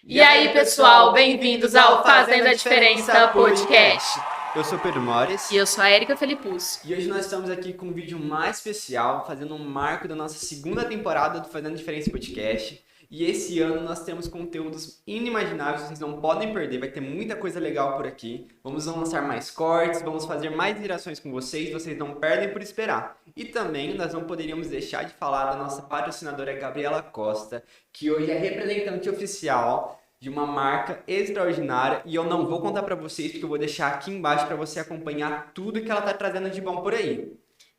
E aí, pessoal, bem-vindos ao Fazendo a Diferença Podcast. Eu sou Pedro Mores. E eu sou a Érica Felipus. E hoje nós estamos aqui com um vídeo mais especial, fazendo um marco da nossa segunda temporada do Fazendo a Diferença Podcast. E esse ano nós temos conteúdos inimagináveis, vocês não podem perder, vai ter muita coisa legal por aqui. Vamos lançar mais cortes, vamos fazer mais interações com vocês não perdem por esperar. E também nós não poderíamos deixar de falar da nossa patrocinadora Gabriela Costa, que hoje é representante oficial de uma marca extraordinária, e eu não vou contar para vocês porque eu vou deixar aqui embaixo para você acompanhar tudo que ela está trazendo de bom por aí.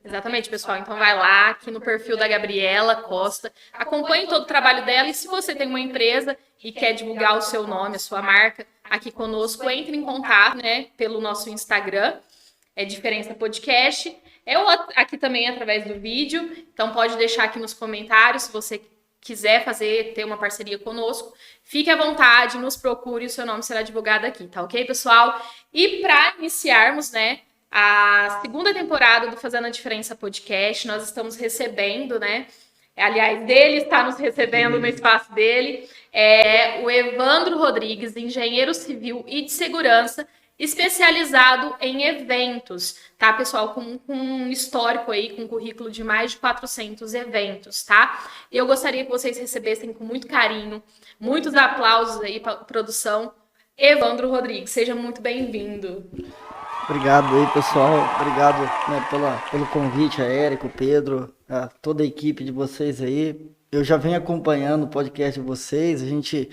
Exatamente, pessoal. Então vai lá aqui no perfil da Gabriela Costa, acompanhe todo o trabalho dela, e se você tem uma empresa e quer divulgar o seu nome, a sua marca aqui conosco, entre em contato, né, pelo nosso Instagram, é Diferença Podcast, aqui também através do vídeo, então pode deixar aqui nos comentários se você quiser ter uma parceria conosco, fique à vontade, nos procure, o seu nome será divulgado aqui, tá ok, pessoal? E para iniciarmos, né, a segunda temporada do Fazendo a Diferença Podcast, nós estamos recebendo, né? Aliás, ele está nos recebendo no espaço dele, o Evandro Rodrigues, engenheiro civil e de segurança, especializado em eventos, tá, pessoal? Com um histórico aí, com um currículo de mais de 400 eventos, tá? E eu gostaria que vocês recebessem com muito carinho, muitos aplausos aí para a produção, Evandro Rodrigues. Seja muito bem-vindo. Obrigado aí, pessoal. Obrigado, né, pelo convite, a Érica, o Pedro, a toda a equipe de vocês aí. Eu já venho acompanhando o podcast de vocês. A gente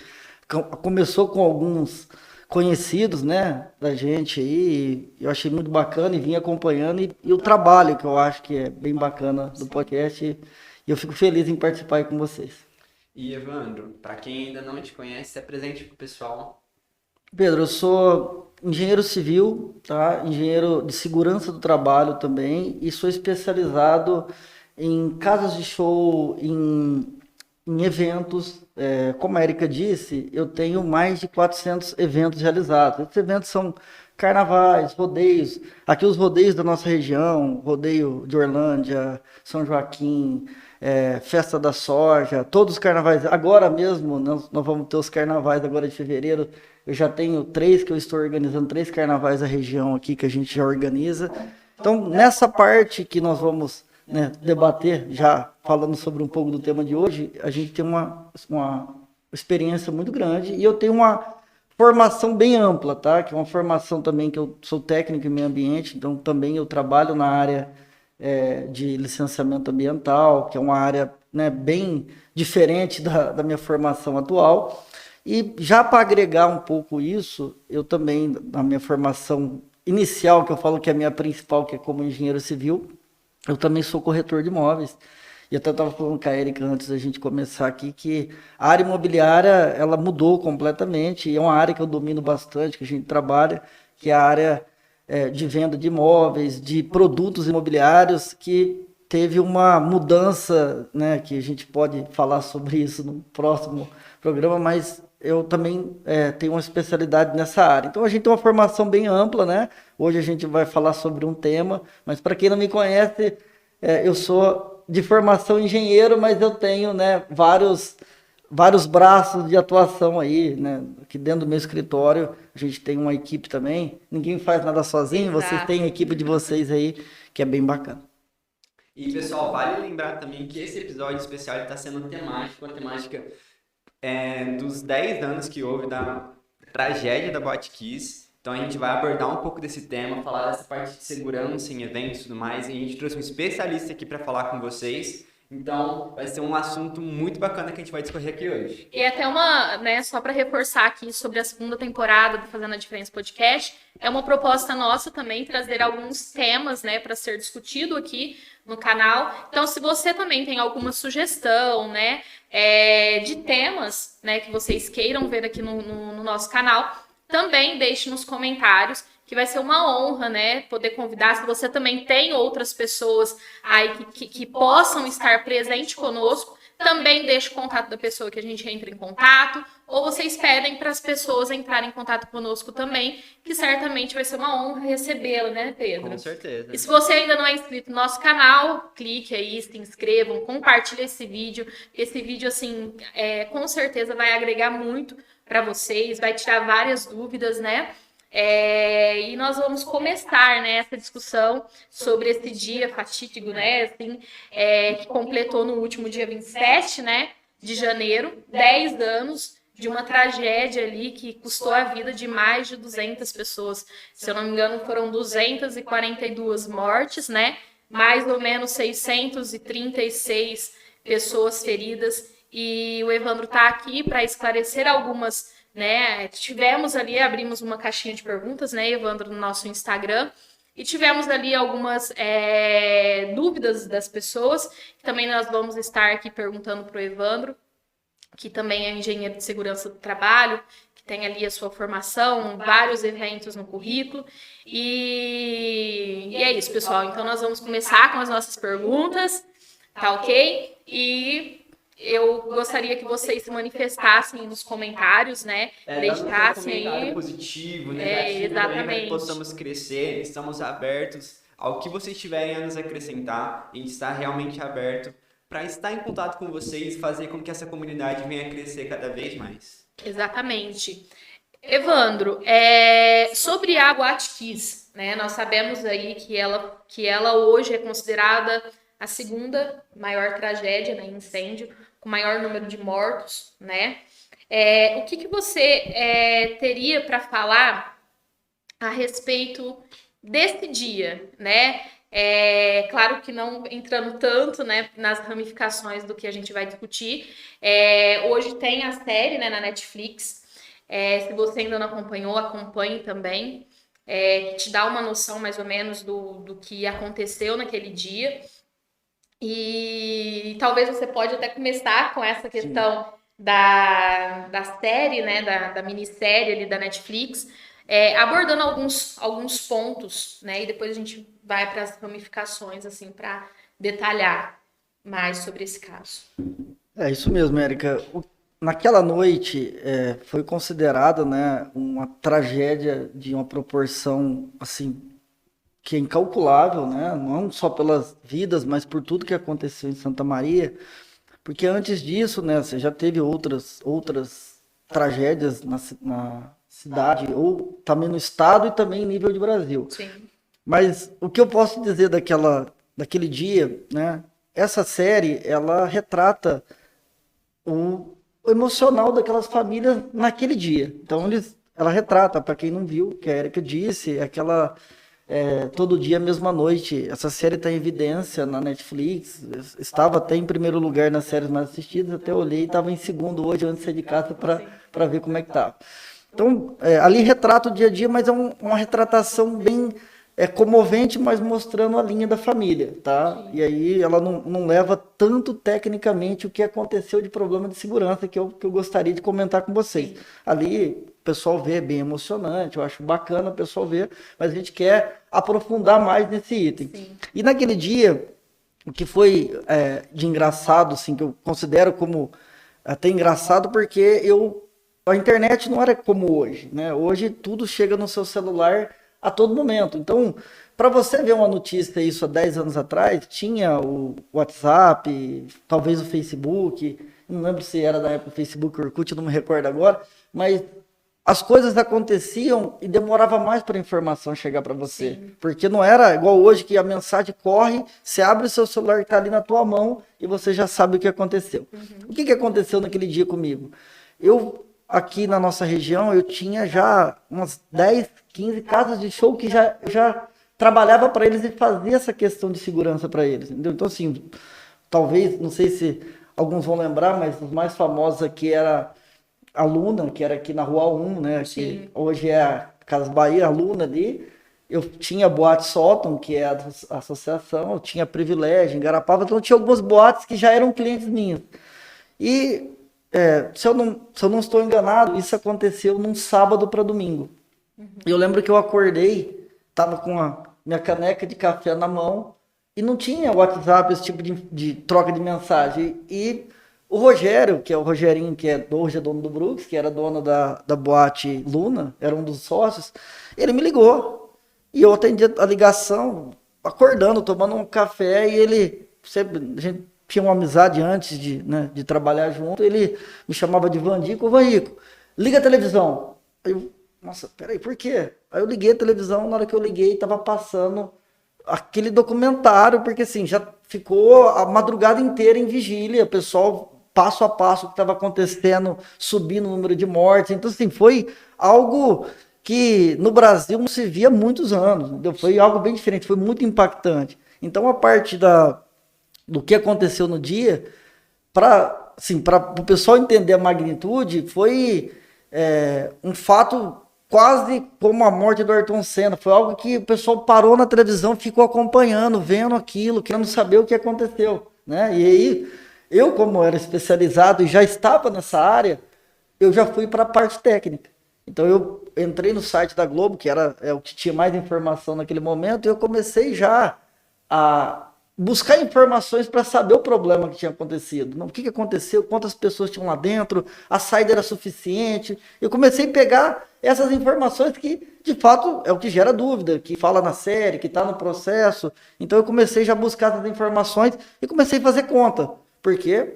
começou com alguns conhecidos, né, da gente aí. Eu achei muito bacana e vim acompanhando. E o trabalho, que eu acho que é bem bacana do podcast. E eu fico feliz em participar aí com vocês. E Evandro, para quem ainda não te conhece, se apresente pro pessoal. Pedro, eu sou engenheiro civil, tá? Engenheiro de segurança do trabalho também, e sou especializado em casas de show, em eventos. Como a Érica disse, eu tenho mais de 400 eventos realizados. Esses eventos são carnavais, rodeios. Aqui os rodeios da nossa região, rodeio de Orlândia, São Joaquim, Festa da Soja, todos os carnavais. Agora mesmo, nós vamos ter os carnavais agora de fevereiro. Eu já tenho 3 que eu estou organizando, 3 carnavais da região aqui que a gente já organiza. Então, nessa parte que nós vamos, né, debater, já falando sobre um pouco do tema de hoje, a gente tem uma experiência muito grande, e eu tenho uma formação bem ampla, tá? Que é uma formação também que eu sou técnico em meio ambiente, então também eu trabalho na área de licenciamento ambiental, que é uma área, né, bem diferente da minha formação atual. E já para agregar um pouco isso, eu também, na minha formação inicial, que eu falo que é a minha principal, que é como engenheiro civil, eu também sou corretor de imóveis. E até estava falando com a Érica antes da gente começar aqui, que a área imobiliária, ela mudou completamente, e é uma área que eu domino bastante, que a gente trabalha, que é a área de venda de imóveis, de produtos imobiliários, que teve uma mudança, né, que a gente pode falar sobre isso no próximo programa, mas eu também tenho uma especialidade nessa área. Então a gente tem uma formação bem ampla, né? Hoje a gente vai falar sobre um tema, mas para quem não me conhece, eu sou de formação engenheiro, mas eu tenho, né, vários braços de atuação aí, né? Aqui dentro do meu escritório a gente tem uma equipe também. Ninguém faz nada sozinho. Exato. Vocês têm a equipe de vocês aí, que é bem bacana. E pessoal, vale lembrar também que esse episódio especial está sendo temático, uma temática dos 10 anos que houve da tragédia da Boate Kiss. Então a gente vai abordar um pouco desse tema, falar dessa parte de segurança em eventos e tudo mais. E a gente trouxe um especialista aqui para falar com vocês. Então vai ser um assunto muito bacana que a gente vai discorrer aqui hoje. E até só para reforçar aqui sobre a segunda temporada do Fazendo a Diferença Podcast, é uma proposta nossa também trazer alguns temas, né, para ser discutido aqui no canal. Então, se você também tem alguma sugestão, né, de temas, né, que vocês queiram ver aqui no nosso canal, também deixe nos comentários, que vai ser uma honra, né, poder convidar. Se você também tem outras pessoas aí que possam estar presentes conosco, também deixa o contato da pessoa que a gente entra em contato, ou vocês pedem para as pessoas entrarem em contato conosco também, que certamente vai ser uma honra recebê-la, né, Pedro? Com certeza. E se você ainda não é inscrito no nosso canal, clique aí, se inscrevam, compartilhe esse vídeo. Esse vídeo, assim, com certeza vai agregar muito para vocês, vai tirar várias dúvidas, né? E nós vamos começar, né, essa discussão sobre esse dia fatídico, né, assim, que completou no último dia 27, né, de janeiro, 10 anos de uma tragédia ali que custou a vida de mais de 200 pessoas. Se eu não me engano, foram 242 mortes, né, mais ou menos 636 pessoas feridas. E o Evandro está aqui para esclarecer algumas, né? Tivemos ali, abrimos uma caixinha de perguntas, né, Evandro, no nosso Instagram, e tivemos ali algumas dúvidas das pessoas, que também nós vamos estar aqui perguntando para o Evandro, que também é engenheiro de segurança do trabalho, que tem ali a sua formação, vários eventos no currículo, e é isso, pessoal. Então nós vamos começar com as nossas perguntas, tá ok? E eu gostaria que vocês se manifestassem nos comentários, né? Deixassem aí. Positivo, negativo, exatamente. Para que possamos crescer. Estamos abertos ao que vocês tiverem a nos acrescentar. A gente está realmente aberto para estar em contato com vocês e fazer com que essa comunidade venha a crescer cada vez mais. Exatamente. Evandro, sobre a Boate Kiss, né? Nós sabemos aí que ela hoje é considerada a segunda maior tragédia, né, incêndio, com maior número de mortos, né? O que você teria para falar a respeito desse dia, né? Claro que não entrando tanto, né, nas ramificações do que a gente vai discutir. Hoje tem a série, né, na Netflix. Se você ainda não acompanhou, acompanhe também. Que te dá uma noção mais ou menos do que aconteceu naquele dia. E talvez você pode até começar com essa questão da série, né, da minissérie ali da Netflix, abordando alguns pontos, né, e depois a gente vai para as ramificações, assim, para detalhar mais sobre esse caso. É isso mesmo, Érica. Naquela noite foi considerada, né, uma tragédia de uma proporção, assim, que é incalculável, né? Não só pelas vidas, mas por tudo que aconteceu em Santa Maria, porque antes disso, né, você já teve outras tragédias na cidade, ou também no estado e também em nível de Brasil. Sim. Mas o que eu posso dizer daquele dia, né? Essa série, ela retrata o emocional daquelas famílias naquele dia. Então, ela retrata, para quem não viu, que a Érica disse, aquela... todo dia, mesma noite. Essa série está em evidência na Netflix. Estava até em primeiro lugar nas séries mais assistidas. Até olhei e estava em segundo hoje, antes de sair de casa, para ver como é que estava. Então, ali retrata o dia a dia, mas é uma retratação bem comovente, mas mostrando a linha da família, tá? E aí ela não leva tanto tecnicamente o que aconteceu de problema de segurança que eu gostaria de comentar com vocês. Sim. Ali o pessoal vê, bem emocionante, eu acho bacana o pessoal ver, mas a gente quer aprofundar mais nesse item. Sim. E naquele dia, o que foi de engraçado, assim, que eu considero como até engraçado, porque a internet não era como hoje, né? Hoje tudo chega no seu celular a todo momento. Então, para você ver uma notícia isso há 10 anos atrás, tinha o WhatsApp, talvez o Facebook, não lembro se era da época do Facebook ou Orkut, não me recordo agora, mas as coisas aconteciam e demorava mais para a informação chegar para você. Sim. Porque não era igual hoje que a mensagem corre, você abre o seu celular que está ali na tua mão e você já sabe o que aconteceu. Uhum. O que aconteceu naquele dia comigo? Aqui na nossa região, eu tinha já umas 10, 15 casas de show que já trabalhava para eles e fazia essa questão de segurança para eles, entendeu? Então, assim, talvez, não sei se alguns vão lembrar, mas os mais famosos aqui era a Luna, que era aqui na Rua 1, né? Que hoje é a Casas Bahia, a Luna ali. Eu tinha a Boate Sótão, que é a associação, eu tinha Privilégio, em Garapava, então eu tinha algumas boates que já eram clientes minhas. E... se eu não estou enganado, isso aconteceu num sábado para domingo. Uhum. Eu lembro que eu acordei, estava com a minha caneca de café na mão e não tinha WhatsApp, esse tipo de troca de mensagem. E O Rogério, que é o Rogerinho, que hoje é dono do Brooks, que era dono da boate Luna, era um dos sócios, ele me ligou. E eu atendi a ligação, acordando, tomando um café, e ele, sempre, a gente tinha uma amizade antes de trabalhar junto, ele me chamava de Vandico, Vandico, liga a televisão. Aí eu, nossa, peraí, por quê? Aí eu liguei a televisão, na hora que eu liguei, estava passando aquele documentário, porque assim, já ficou a madrugada inteira em vigília, o pessoal passo a passo o que estava acontecendo, subindo o número de mortes. Então, assim, foi algo que no Brasil não se via há muitos anos, entendeu? Foi algo bem diferente, foi muito impactante. Então, a parte do que aconteceu no dia, para o pessoal entender a magnitude, foi um fato quase como a morte do Ayrton Senna. Foi algo que o pessoal parou na televisão, ficou acompanhando, vendo aquilo, querendo saber o que aconteceu, né? E aí, eu, como era especializado e já estava nessa área, eu já fui para a parte técnica. Então, eu entrei no site da Globo, que era o que tinha mais informação naquele momento, e eu comecei já a buscar informações para saber o problema que tinha acontecido. O que aconteceu, quantas pessoas tinham lá dentro, a saída era suficiente. Eu comecei a pegar essas informações que, de fato, é o que gera dúvida, que fala na série, que está no processo. Então, eu comecei já a buscar essas informações e comecei a fazer conta. Porque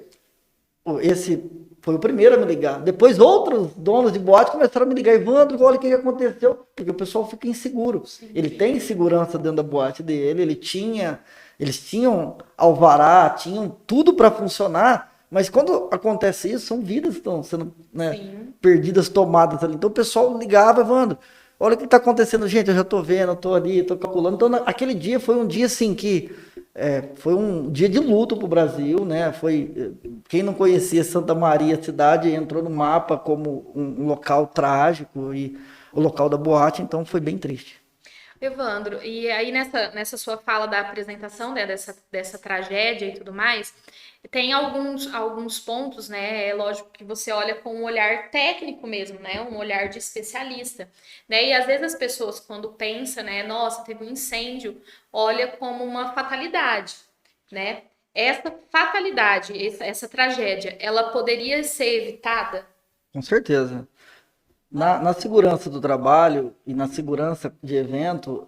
esse foi o primeiro a me ligar. Depois outros donos de boate começaram a me ligar. Evandro, olha o que aconteceu. Porque o pessoal fica inseguro. Ele tem insegurança dentro da boate dele. Eles tinham alvará, tinham tudo para funcionar. Mas quando acontece isso, são vidas que estão sendo, né, perdidas, tomadas ali. Então o pessoal ligava, Evandro, olha o que está acontecendo. Gente, eu já estou vendo, estou ali, estou calculando. Então aquele dia foi um dia assim que... foi um dia de luto para o Brasil, né? Quem não conhecia Santa Maria, a cidade, entrou no mapa como um local trágico e o local da boate, então foi bem triste. Evandro, e aí nessa sua fala da apresentação, né, dessa tragédia e tudo mais, tem alguns pontos, né? É lógico que você olha com um olhar técnico mesmo, né? Um olhar de especialista, né? E às vezes as pessoas, quando pensam, né? Nossa, teve um incêndio, olha como uma fatalidade, né? Essa fatalidade, essa tragédia, ela poderia ser evitada? Com certeza. Na segurança do trabalho e na segurança de evento,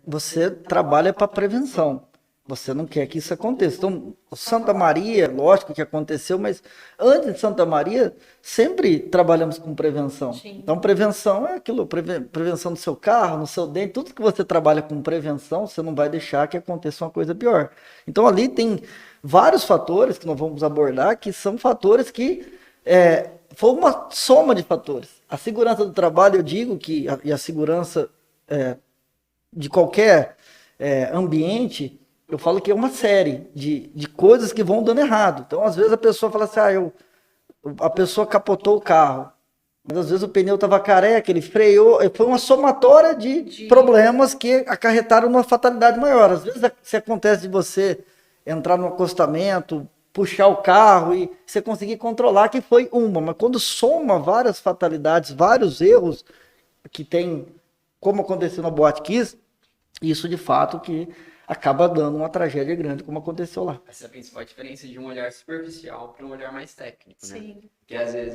você trabalha para prevenção. Você não quer que isso aconteça. Então, Santa Maria, lógico que aconteceu, mas antes de Santa Maria, sempre trabalhamos com prevenção. Sim. Então, prevenção é aquilo, prevenção do seu carro, no seu dente, tudo que você trabalha com prevenção, você não vai deixar que aconteça uma coisa pior. Então, ali tem vários fatores que nós vamos abordar, que são fatores que foi uma soma de fatores. A segurança do trabalho, eu digo que, e a segurança de qualquer ambiente, eu falo que é uma série de coisas que vão dando errado. Então, às vezes a pessoa fala assim, a pessoa capotou o carro, mas às vezes o pneu estava careca, ele freou, foi uma somatória de problemas que acarretaram uma fatalidade maior. Às vezes se acontece de você entrar no acostamento, puxar o carro e você conseguir controlar, que foi uma, mas quando soma várias fatalidades, vários erros que tem, como aconteceu na Boate Kiss, isso de fato que acaba dando uma tragédia grande, como aconteceu lá. Essa é a principal diferença de um olhar superficial para um olhar mais técnico, né? Sim. Que às vezes,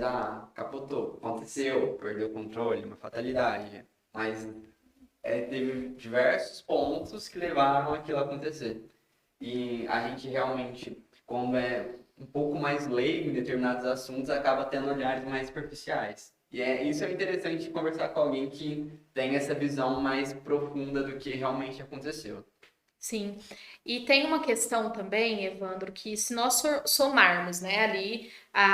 capotou, aconteceu, perdeu o controle, uma fatalidade, mas teve diversos pontos que levaram aquilo a acontecer. E a gente realmente, como é um pouco mais leigo em determinados assuntos, acaba tendo olhares mais superficiais. E isso é interessante conversar com alguém que tem essa visão mais profunda do que realmente aconteceu. Sim, e tem uma questão também, Evandro, que se nós somarmos, né, ali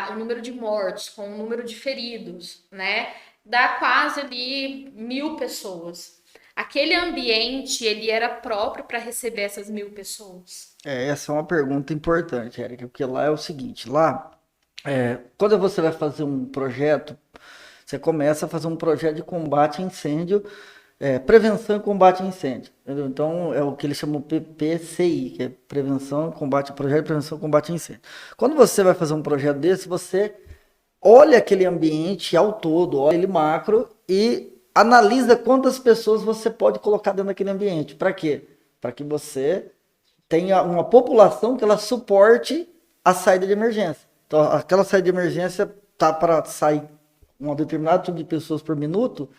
o número de mortes com o número de feridos, né, dá quase ali 1.000 pessoas. Aquele ambiente, ele era próprio para receber essas 1.000 pessoas? Essa é uma pergunta importante, Érica, porque lá é o seguinte, quando você vai fazer um projeto, você começa a fazer um projeto de combate a incêndio, prevenção e combate a incêndio. Entendeu? Então, é o que eles chamam PPCI, que é Projeto de Prevenção e Combate a Incêndio. Quando você vai fazer um projeto desse, você olha aquele ambiente ao todo, olha ele macro e analisa quantas pessoas você pode colocar dentro daquele ambiente. Para quê? Para que você tenha uma população que ela suporte a saída de emergência. Então, aquela saída de emergência tá para sair um determinado tipo de pessoas por minuto,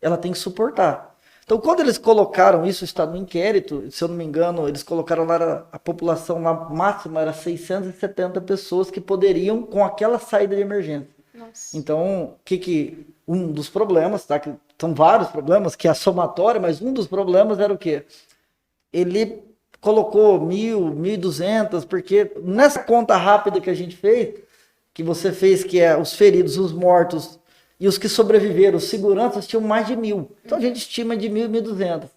ela tem que suportar. Então, quando eles colocaram isso, está no inquérito, se eu não me engano, eles colocaram lá, a população lá máxima era 670 pessoas que poderiam com aquela saída de emergência. Nossa. Então, um dos problemas, tá? Que são vários problemas, que é a somatória, mas um dos problemas era o quê? Ele colocou 1.000, 1.200, porque nessa conta rápida que a gente fez, que você fez, que é os feridos, os mortos e os que sobreviveram, os seguranças tinham mais de 1.000. Então a gente estima de 1.000, 1.200.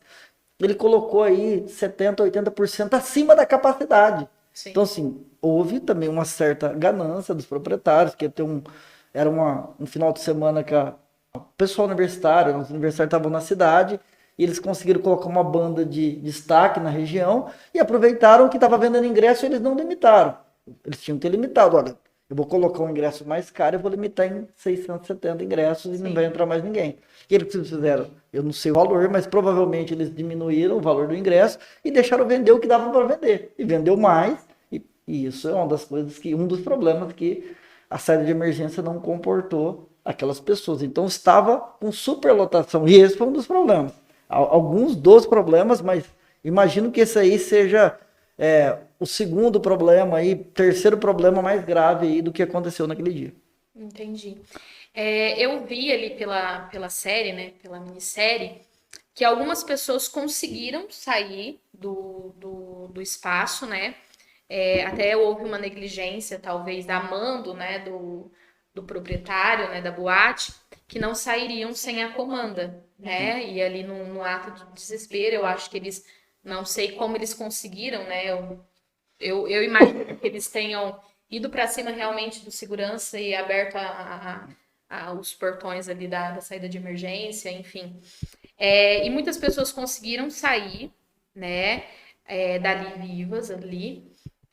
Ele colocou aí 70%, 80% acima da capacidade. Sim. Então, assim, houve também uma certa ganância dos proprietários, que ia ter era um final de semana que o pessoal universitário, os universitários estavam na cidade, e eles conseguiram colocar uma banda de destaque na região e aproveitaram que estava vendendo ingresso e eles não limitaram. Eles tinham que ter limitado. Olha, eu vou colocar um ingresso mais caro, eu vou limitar em 670 ingressos e não vai entrar mais ninguém. O que eles fizeram? Eu não sei o valor, mas provavelmente eles diminuíram o valor do ingresso e deixaram vender o que dava para vender. E vendeu mais, e isso é uma das coisas um dos problemas que a saída de emergência não comportou aquelas pessoas. Então estava com superlotação, e esse foi um dos problemas. Alguns dos problemas, mas imagino que esse aí seja o segundo problema aí, terceiro problema mais grave aí do que aconteceu naquele dia. Entendi. Eu vi ali pela série, né, pela minissérie, que algumas pessoas conseguiram sair do espaço, né? Até houve uma negligência, talvez, da mando, né, do proprietário, né, da boate, que não sairiam sem a comanda, né? E ali no ato de desespero, eu acho que eles, não sei como eles conseguiram, né? Eu imagino que eles tenham ido para cima realmente do segurança e aberto os portões ali da saída de emergência, enfim. E muitas pessoas conseguiram sair, né? Dali vivas ali.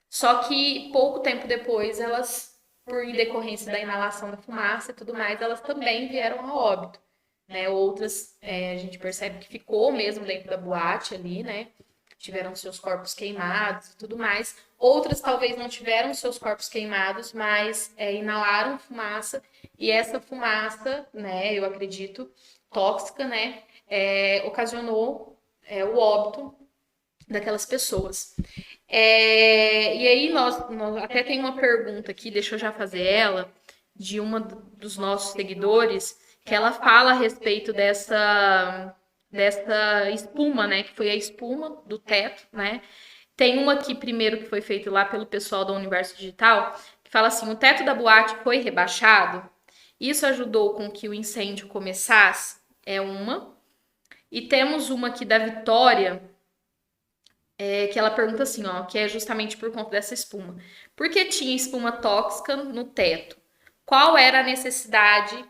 Só que pouco tempo depois elas, por decorrência da inalação da fumaça e tudo mais, elas também vieram a óbito, né? Outras, a gente percebe que ficou mesmo dentro da boate ali, né? Tiveram seus corpos queimados e tudo mais. Outras talvez não tiveram seus corpos queimados, mas inalaram fumaça, e essa fumaça, né, eu acredito, tóxica, né, ocasionou o óbito daquelas pessoas. E aí nós até tem uma pergunta aqui, deixa eu já fazer ela, de uma dos nossos seguidores, que ela fala a respeito dessa espuma, né, que foi a espuma do teto, né. Tem uma aqui primeiro que foi feito lá pelo pessoal do Universo Digital, que fala assim: o teto da boate foi rebaixado, isso ajudou com que o incêndio começasse? E temos uma aqui da Vitória, que ela pergunta assim, ó, que é justamente por conta dessa espuma. Por que tinha espuma tóxica no teto? Qual era a necessidade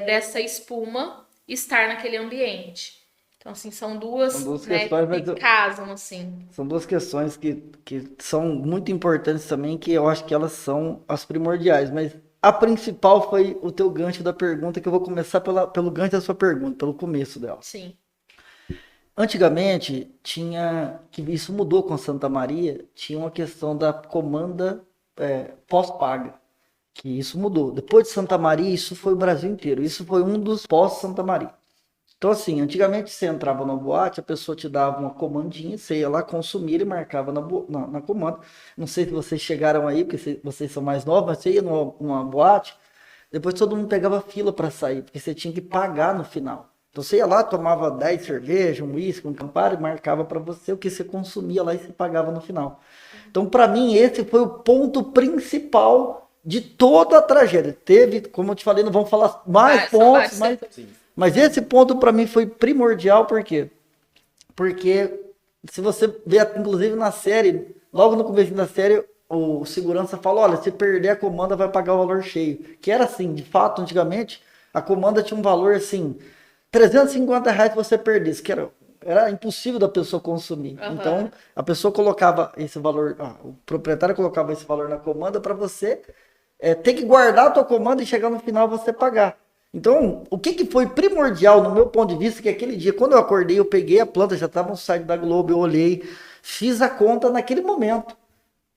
dessa espuma estar naquele ambiente? Então, assim, são duas né, questões, que casam, assim. São duas questões que são muito importantes também, que eu acho que elas são as primordiais, mas a principal foi o teu gancho da pergunta, que eu vou começar pelo gancho da sua pergunta, pelo começo dela. Sim. Antigamente, que isso mudou com Santa Maria, tinha uma questão da comanda pós-paga, que isso mudou. Depois de Santa Maria, isso foi o Brasil inteiro, isso foi um dos pós-Santa Maria. Então, assim, antigamente você entrava na boate, a pessoa te dava uma comandinha, você ia lá consumir e marcava na comanda. Não sei se vocês chegaram aí, porque vocês são mais novos, mas você ia numa boate, depois todo mundo pegava fila para sair, porque você tinha que pagar no final. Então você ia lá, tomava 10 cervejas, um uísque, um Campari, e marcava para você o que você consumia lá e você pagava no final. Então, para mim, esse foi o ponto principal de toda a tragédia. Teve, como eu te falei, não vamos falar mais pontos, mas esse ponto para mim foi primordial, por quê? Porque se você ver, inclusive na série, logo no começo da série, o segurança falou, olha, se perder a comanda vai pagar o valor cheio. Que era assim, de fato, antigamente, a comanda tinha um valor assim, R$350 se você perdesse, que era impossível da pessoa consumir. Uhum. Então, a pessoa colocava esse valor, o proprietário colocava esse valor na comanda para você ter que guardar a tua comanda e chegar no final você pagar. Então, o que foi primordial no meu ponto de vista, que aquele dia, quando eu acordei, eu peguei a planta, já estava no site da Globo, eu olhei, fiz a conta naquele momento.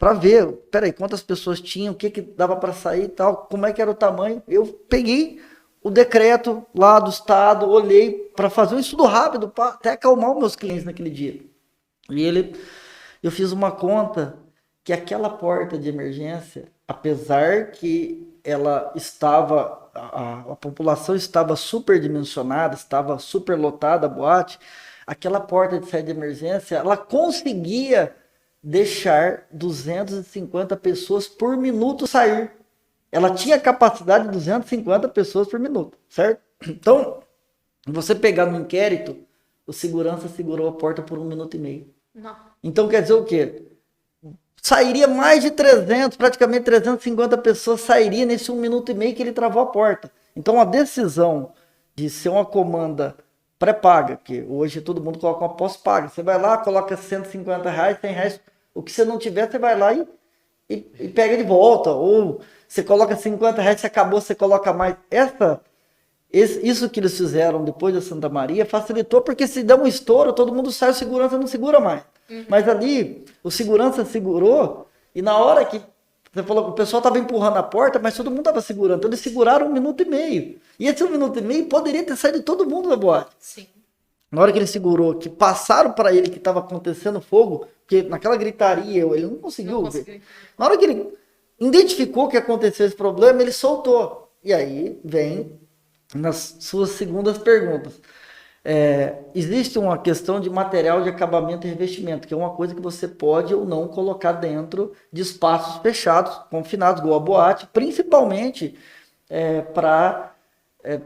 para ver, peraí, quantas pessoas tinham, o que dava para sair e tal, como é que era o tamanho. Eu peguei o decreto lá do estado, olhei para fazer um estudo rápido, para até acalmar os meus clientes naquele dia. E eu fiz uma conta que aquela porta de emergência, apesar que ela estava, a população estava superdimensionada, estava superlotada a boate, aquela porta de saída de emergência, ela conseguia deixar 250 pessoas por minuto sair. Ela tinha capacidade de 250 pessoas por minuto, certo? Então, você pegar no inquérito, o segurança segurou a porta por 1 minuto e meio. Não. Então quer dizer o quê? Sairia mais de 300, praticamente 350 pessoas sairia nesse 1 minuto e meio que ele travou a porta. Então a decisão de ser uma comanda pré-paga, que hoje todo mundo coloca uma pós-paga. Você vai lá, coloca R$150, R$100, o que você não tiver, você vai lá e pega de volta. Ou você coloca R$50, se acabou, você coloca mais. Isso que eles fizeram depois da Santa Maria facilitou, porque se der um estouro, todo mundo sai, o segurança não segura mais. Mas ali, o segurança segurou, e na hora que você falou que o pessoal estava empurrando a porta, mas todo mundo estava segurando. Então eles seguraram 1 minuto e meio. E esse 1 minuto e meio poderia ter saído todo mundo da boate. Sim. Na hora que ele segurou, que passaram para ele que estava acontecendo fogo, porque naquela gritaria ele não conseguiu ver. Na hora que ele identificou que aconteceu esse problema, ele soltou. E aí vem nas suas segundas perguntas. Existe uma questão de material de acabamento e revestimento, que é uma coisa que você pode ou não colocar dentro de espaços fechados, confinados, igual a boate, principalmente para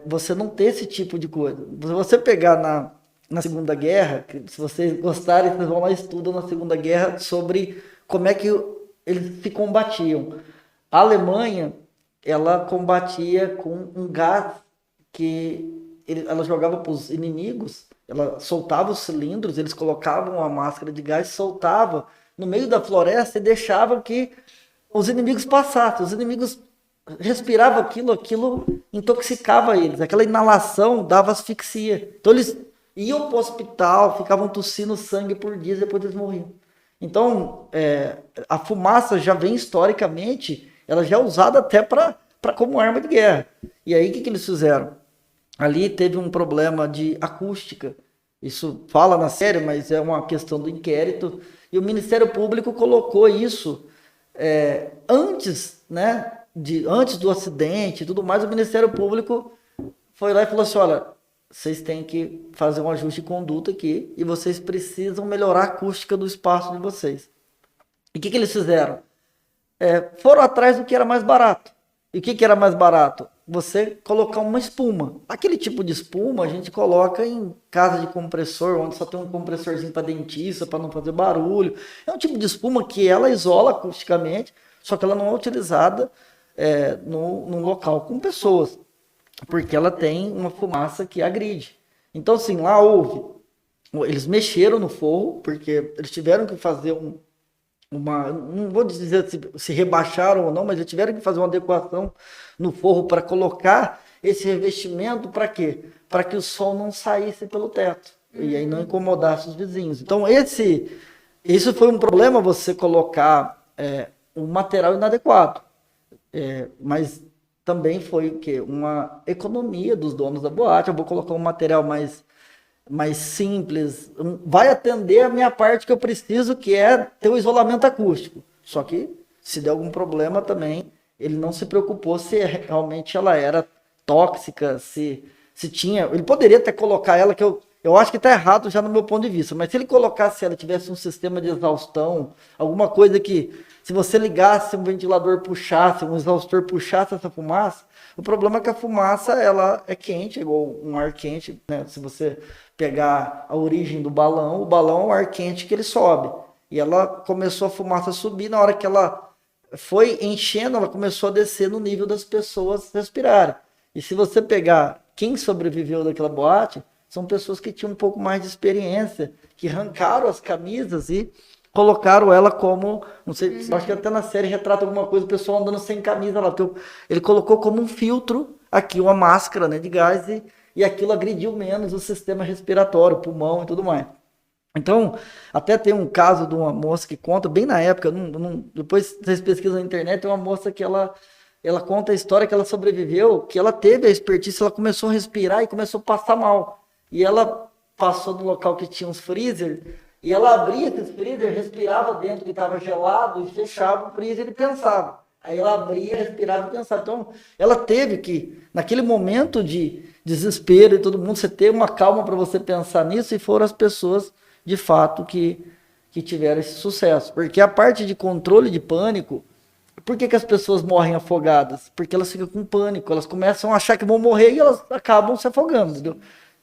você não ter esse tipo de coisa. Se você pegar na Segunda Guerra, se vocês gostarem, vocês vão lá e estudam na Segunda Guerra sobre como é que eles se combatiam. A Alemanha, ela combatia com um gás que ela jogava para os inimigos, ela soltava os cilindros, eles colocavam a máscara de gás, soltava no meio da floresta e deixavam que os inimigos passassem. Os inimigos respiravam aquilo intoxicava eles. Aquela inalação dava asfixia. Então eles iam para o hospital, ficavam tossindo sangue por dias, depois eles morriam. Então, a fumaça já vem historicamente, ela já é usada até como arma de guerra. E aí, o que eles fizeram? Ali teve um problema de acústica. Isso fala na série, mas é uma questão do inquérito. E o Ministério Público colocou isso antes, né, antes do acidente e tudo mais. O Ministério Público foi lá e falou assim, olha, vocês têm que fazer um ajuste de conduta aqui e vocês precisam melhorar a acústica do espaço de vocês. E o que eles fizeram? Foram atrás do que era mais barato. E o que era mais barato? Você colocar uma espuma. Aquele tipo de espuma a gente coloca em casa de compressor, onde só tem um compressorzinho para dentista, para não fazer barulho. É um tipo de espuma que ela isola acusticamente, só que ela não é utilizada num local com pessoas, porque ela tem uma fumaça que agride. Então, assim, lá eles mexeram no forro, porque eles tiveram que fazer não vou dizer se rebaixaram ou não, mas eles tiveram que fazer uma adequação no forro para colocar esse revestimento. Para quê? Para que o sol não saísse pelo teto e aí não incomodasse os vizinhos. Então isso foi um problema, você colocar um material inadequado, mas também foi o quê? Uma economia dos donos da boate. Eu vou colocar um material mais simples, vai atender a minha parte que eu preciso, que é ter o isolamento acústico. Só que, se der algum problema também, ele não se preocupou se realmente ela era tóxica, se tinha... Ele poderia até colocar ela, que eu acho que está errado já no meu ponto de vista, mas se ele colocasse ela, tivesse um sistema de exaustão, alguma coisa que, se você ligasse um ventilador, puxasse, um exaustor puxasse essa fumaça, o problema é que a fumaça, ela é quente, é igual um ar quente, né? Se você pegar a origem do balão, o balão é um ar quente que ele sobe. E ela começou a fumaça a subir, na hora que ela foi enchendo, ela começou a descer no nível das pessoas respirarem. E se você pegar quem sobreviveu daquela boate, são pessoas que tinham um pouco mais de experiência, que arrancaram as camisas e colocaram ela como, não sei, acho que até na série retrata alguma coisa, o pessoal andando sem camisa lá, porque ele colocou como um filtro aqui uma máscara, né, de gás, e aquilo agrediu menos o sistema respiratório, pulmão e tudo mais. Então, até tem um caso de uma moça que conta, bem na época, depois vocês pesquisam na internet, tem uma moça que ela conta a história que ela sobreviveu, que ela teve a expertise, ela começou a respirar e começou a passar mal. E ela passou no local que tinha uns freezer, e ela abria esses freezer, respirava dentro que estava gelado, e fechava o freezer e pensava. Aí ela abria, respirava e pensava. Então, ela teve que, naquele momento de desespero e todo mundo, você ter uma calma para você pensar nisso, e foram as pessoas, de fato, que tiveram esse sucesso. Porque a parte de controle de pânico, por que as pessoas morrem afogadas? Porque elas ficam com pânico, elas começam a achar que vão morrer e elas acabam se afogando, entendeu?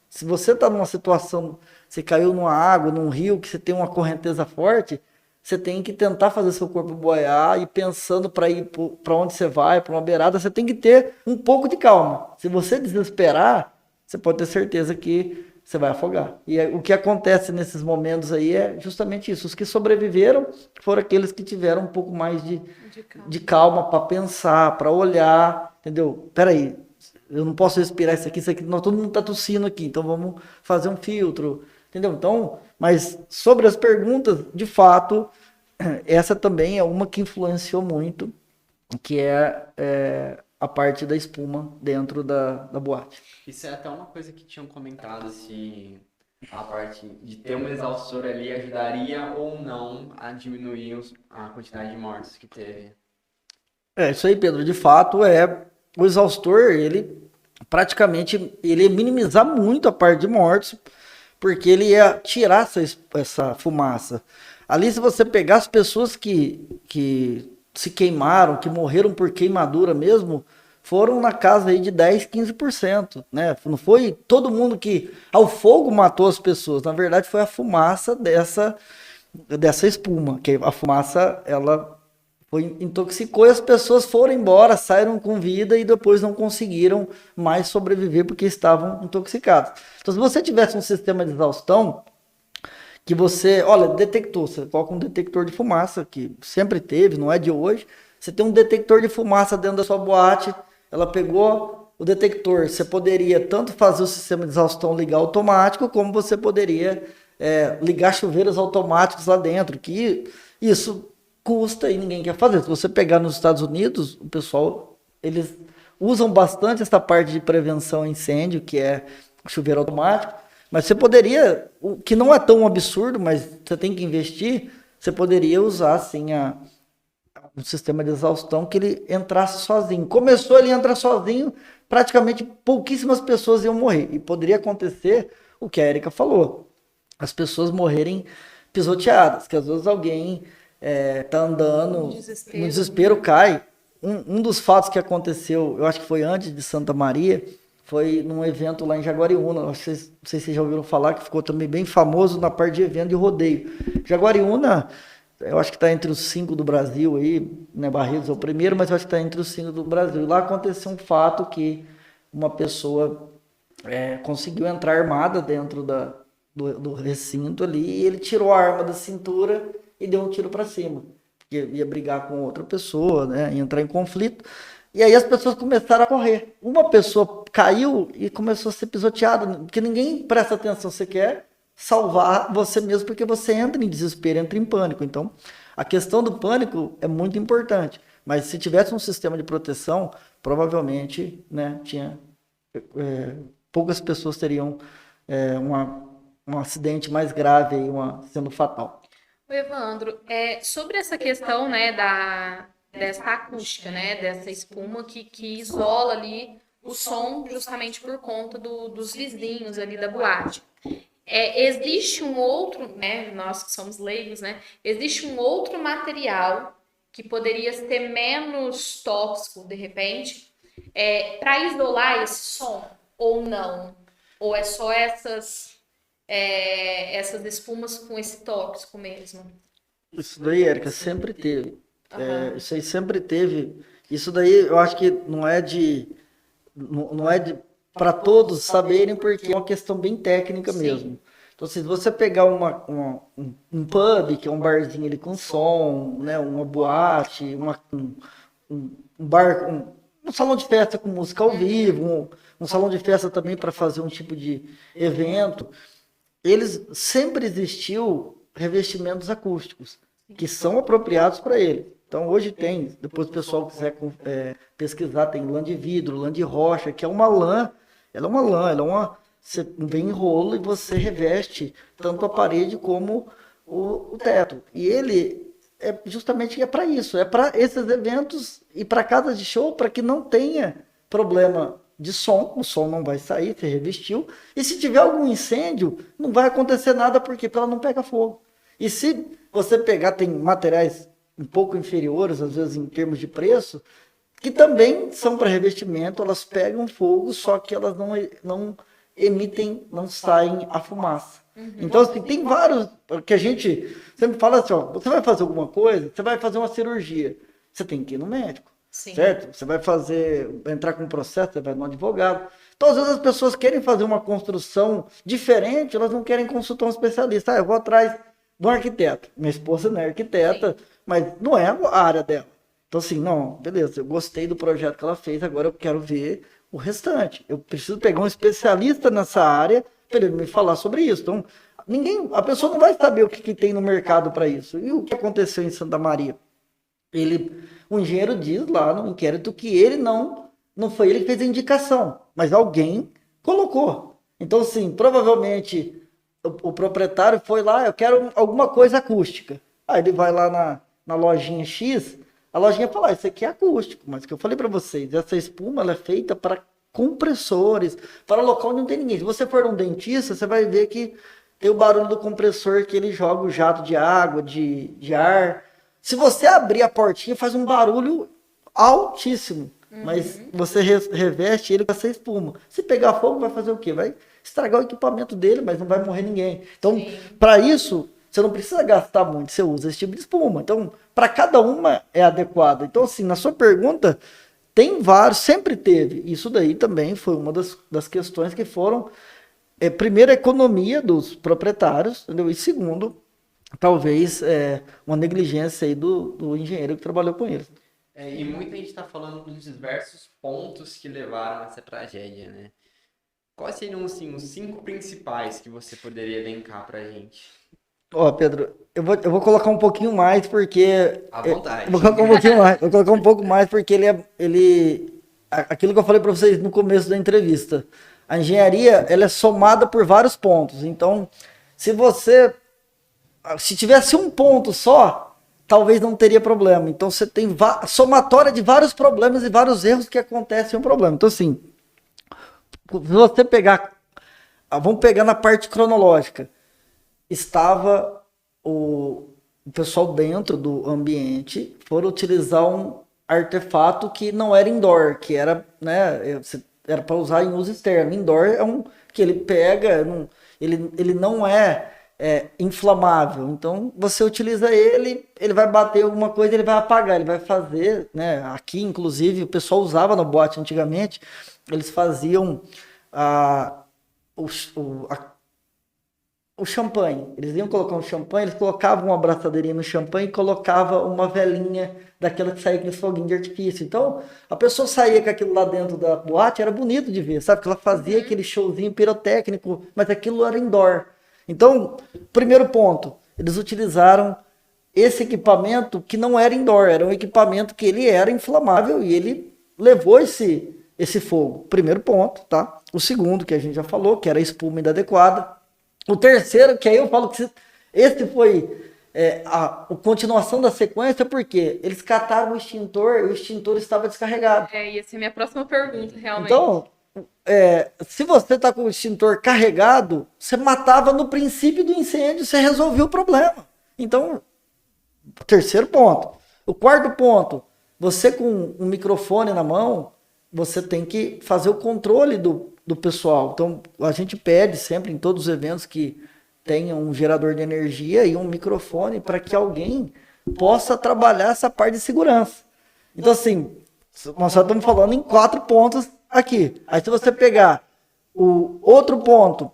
Se você está numa situação, você caiu numa água, num rio, que você tem uma correnteza forte, você tem que tentar fazer seu corpo boiar e pensando para ir para onde você vai, para uma beirada, você tem que ter um pouco de calma. Se você desesperar, você pode ter certeza que você vai afogar. E o que acontece nesses momentos aí é justamente isso. Os que sobreviveram foram aqueles que tiveram um pouco mais de calma para pensar, para olhar, entendeu? Peraí, eu não posso respirar isso aqui, não, todo mundo está tossindo aqui, então vamos fazer um filtro, entendeu? Então, mas sobre as perguntas, de fato, essa também é uma que influenciou muito, que é a parte da espuma dentro da boate. Isso é até uma coisa que tinham comentado, se a parte de ter um exaustor ali ajudaria ou não a diminuir a quantidade de mortes que teve. Isso aí, Pedro, de fato, o exaustor, ele praticamente, ele ia minimizar muito a parte de mortes, porque ele ia tirar essa fumaça. Ali, se você pegar as pessoas que se queimaram, que morreram por queimadura mesmo, foram na casa aí de 10, 15%, né? Não foi todo mundo que ao fogo matou as pessoas, na verdade foi a fumaça dessa espuma, que a fumaça, ela intoxicou e as pessoas foram embora, saíram com vida e depois não conseguiram mais sobreviver porque estavam intoxicados. Então, se você tivesse um sistema de exaustão, que olha, detector, você coloca um detector de fumaça, que sempre teve, não é de hoje, você tem um detector de fumaça dentro da sua boate, ela pegou o detector, você poderia tanto fazer o sistema de exaustão ligar automático, como você poderia ligar chuveiros automáticos lá dentro, que isso custa e ninguém quer fazer. Se você pegar nos Estados Unidos, o pessoal, eles usam bastante essa parte de prevenção a incêndio, que é o chuveiro automático, mas você poderia, o que não é tão absurdo, mas você tem que investir, você poderia usar assim um sistema de exaustão que ele entrasse sozinho. Começou, ele entra sozinho, praticamente pouquíssimas pessoas iam morrer. E poderia acontecer o que a Erika falou, as pessoas morrerem pisoteadas, que às vezes alguém tá andando, no desespero cai. Um dos fatos que aconteceu, eu acho que foi antes de Santa Maria, foi num evento lá em Jaguariúna, não sei se vocês já ouviram falar, que ficou também bem famoso na parte de evento de rodeio. Jaguariúna, eu acho que está entre os 5 do Brasil aí, né, Barretos é o primeiro, mas eu acho que está entre os 5 do Brasil. E lá aconteceu um fato que uma pessoa conseguiu entrar armada dentro do recinto ali, e ele tirou a arma da cintura e deu um tiro para cima, porque ia brigar com outra pessoa, né, ia entrar em conflito, e aí as pessoas começaram a correr. Uma pessoa caiu e começou a ser pisoteada, porque ninguém presta atenção, você quer salvar você mesmo, porque você entra em desespero, entra em pânico. Então, a questão do pânico é muito importante, mas se tivesse um sistema de proteção, provavelmente, né, poucas pessoas teriam um acidente mais grave, aí, sendo fatal. Evandro, sobre essa questão, né, dessa acústica, né, dessa espuma que isola ali o som justamente por conta dos vizinhos ali da boate. Existe um outro, né, nós que somos leigos, né, existe um outro material que poderia ser menos tóxico, de repente, para isolar esse som, ou não? Ou é só essas espumas com esse tóxico mesmo? Isso daí, Érica, sempre teve. Isso aí sempre teve. Isso daí eu acho que não é para todos saberem, porque é uma questão bem técnica mesmo. Então, se você pegar um pub, que é um barzinho ali com som, né, uma boate, um bar, um salão de festa com música ao vivo, um salão de festa também para fazer um tipo de evento, sempre existiu revestimentos acústicos, que são apropriados para ele. Então, hoje tem, depois o pessoal quiser pesquisar, tem lã de vidro, lã de rocha, que é uma lã, você vem em rolo e você reveste tanto a parede como o teto. E ele justamente é para isso, é para esses eventos e para casas de show, para que não tenha problema de som, o som não vai sair, você revestiu, e se tiver algum incêndio, não vai acontecer nada, porque ela não pega fogo. E se você pegar, tem materiais um pouco inferiores, às vezes em termos de preço, que também são para revestimento, elas pegam fogo, só que elas não emitem, não saem a fumaça. Então, assim, tem vários, que a gente sempre fala assim, ó, você vai fazer alguma coisa, você vai fazer uma cirurgia, você tem que ir no médico, certo? Você vai entrar com um processo, você vai no advogado. Então, às vezes as pessoas querem fazer uma construção diferente, elas não querem consultar um especialista. Eu vou atrás de um arquiteto. Minha esposa não é arquiteta, mas não é a área dela. Então, assim, não, beleza, eu gostei do projeto que ela fez, agora eu quero ver o restante. Eu preciso pegar um especialista nessa área para ele me falar sobre isso. Então, a pessoa não vai saber o que tem no mercado para isso. E o que aconteceu em Santa Maria? O engenheiro diz lá no inquérito que ele não foi ele que fez a indicação, mas alguém colocou. Então, assim, provavelmente o proprietário foi lá, eu quero alguma coisa acústica. Aí ele vai lá na lojinha X, a lojinha fala, isso aqui é acústico, mas o que eu falei para vocês, essa espuma ela é feita para compressores, para local onde não tem ninguém. Se você for um dentista, você vai ver que tem o barulho do compressor que ele joga o jato de água, de ar. Se você abrir a portinha, faz um barulho altíssimo, mas você reveste ele com essa espuma. Se pegar fogo, vai fazer o quê? Vai estragar o equipamento dele, mas não vai morrer ninguém. Então, para isso, você não precisa gastar muito, você usa esse tipo de espuma. Então, para cada uma é adequado. Então, assim, na sua pergunta, tem vários, sempre teve. Isso daí também foi uma das questões que foram, primeiro, a economia dos proprietários, entendeu? E segundo, talvez uma negligência aí do engenheiro que trabalhou com eles. E muita gente está falando dos diversos pontos que levaram a essa tragédia, né? Quais seriam, assim, os 5 principais que você poderia elencar pra gente? Pedro, eu vou colocar um pouquinho mais, porque... À vontade. Vou colocar um pouquinho mais, vou colocar um pouco mais, porque aquilo que eu falei para vocês no começo da entrevista, a engenharia, ela é somada por vários pontos. Então, se tivesse um ponto só, talvez não teria problema. Então, você tem somatória de vários problemas e vários erros que acontecem em um problema. Então, assim, se você vamos pegar na parte cronológica. Estava o pessoal dentro do ambiente, foram utilizar um artefato que não era indoor, que era, né, era para usar em uso externo. Indoor é que ele pega, ele não é inflamável. Então, você utiliza ele vai bater em alguma coisa, ele vai apagar, ele vai fazer, né? Aqui, inclusive, o pessoal usava no boate antigamente, eles faziam o champanhe. Eles iam colocar um champanhe, eles colocavam uma abraçadeirinha no champanhe e colocavam uma velinha daquela que saía aquele foguinho de artifício. Então, a pessoa saía com aquilo lá dentro da boate, era bonito de ver, sabe? Que ela fazia aquele showzinho pirotécnico, mas aquilo era indoor. Então, primeiro ponto, eles utilizaram esse equipamento que não era indoor, era um equipamento que ele era inflamável e ele levou esse fogo. Primeiro ponto, tá? O segundo, que a gente já falou, que era a espuma inadequada. O terceiro, que aí eu falo que esse foi a continuação da sequência, porque eles cataram o extintor e o extintor estava descarregado. Ia ser minha próxima pergunta, realmente. Então, se você está com o extintor carregado, você matava no princípio do incêndio, você resolvia o problema. Então, terceiro ponto. O quarto ponto, você com um microfone na mão, você tem que fazer o controle do pessoal. Então, a gente pede sempre em todos os eventos que tenha um gerador de energia e um microfone para que alguém possa trabalhar essa parte de segurança. Então, assim, nós só estamos falando em 4 pontos aqui. Aí, se você pegar o outro ponto,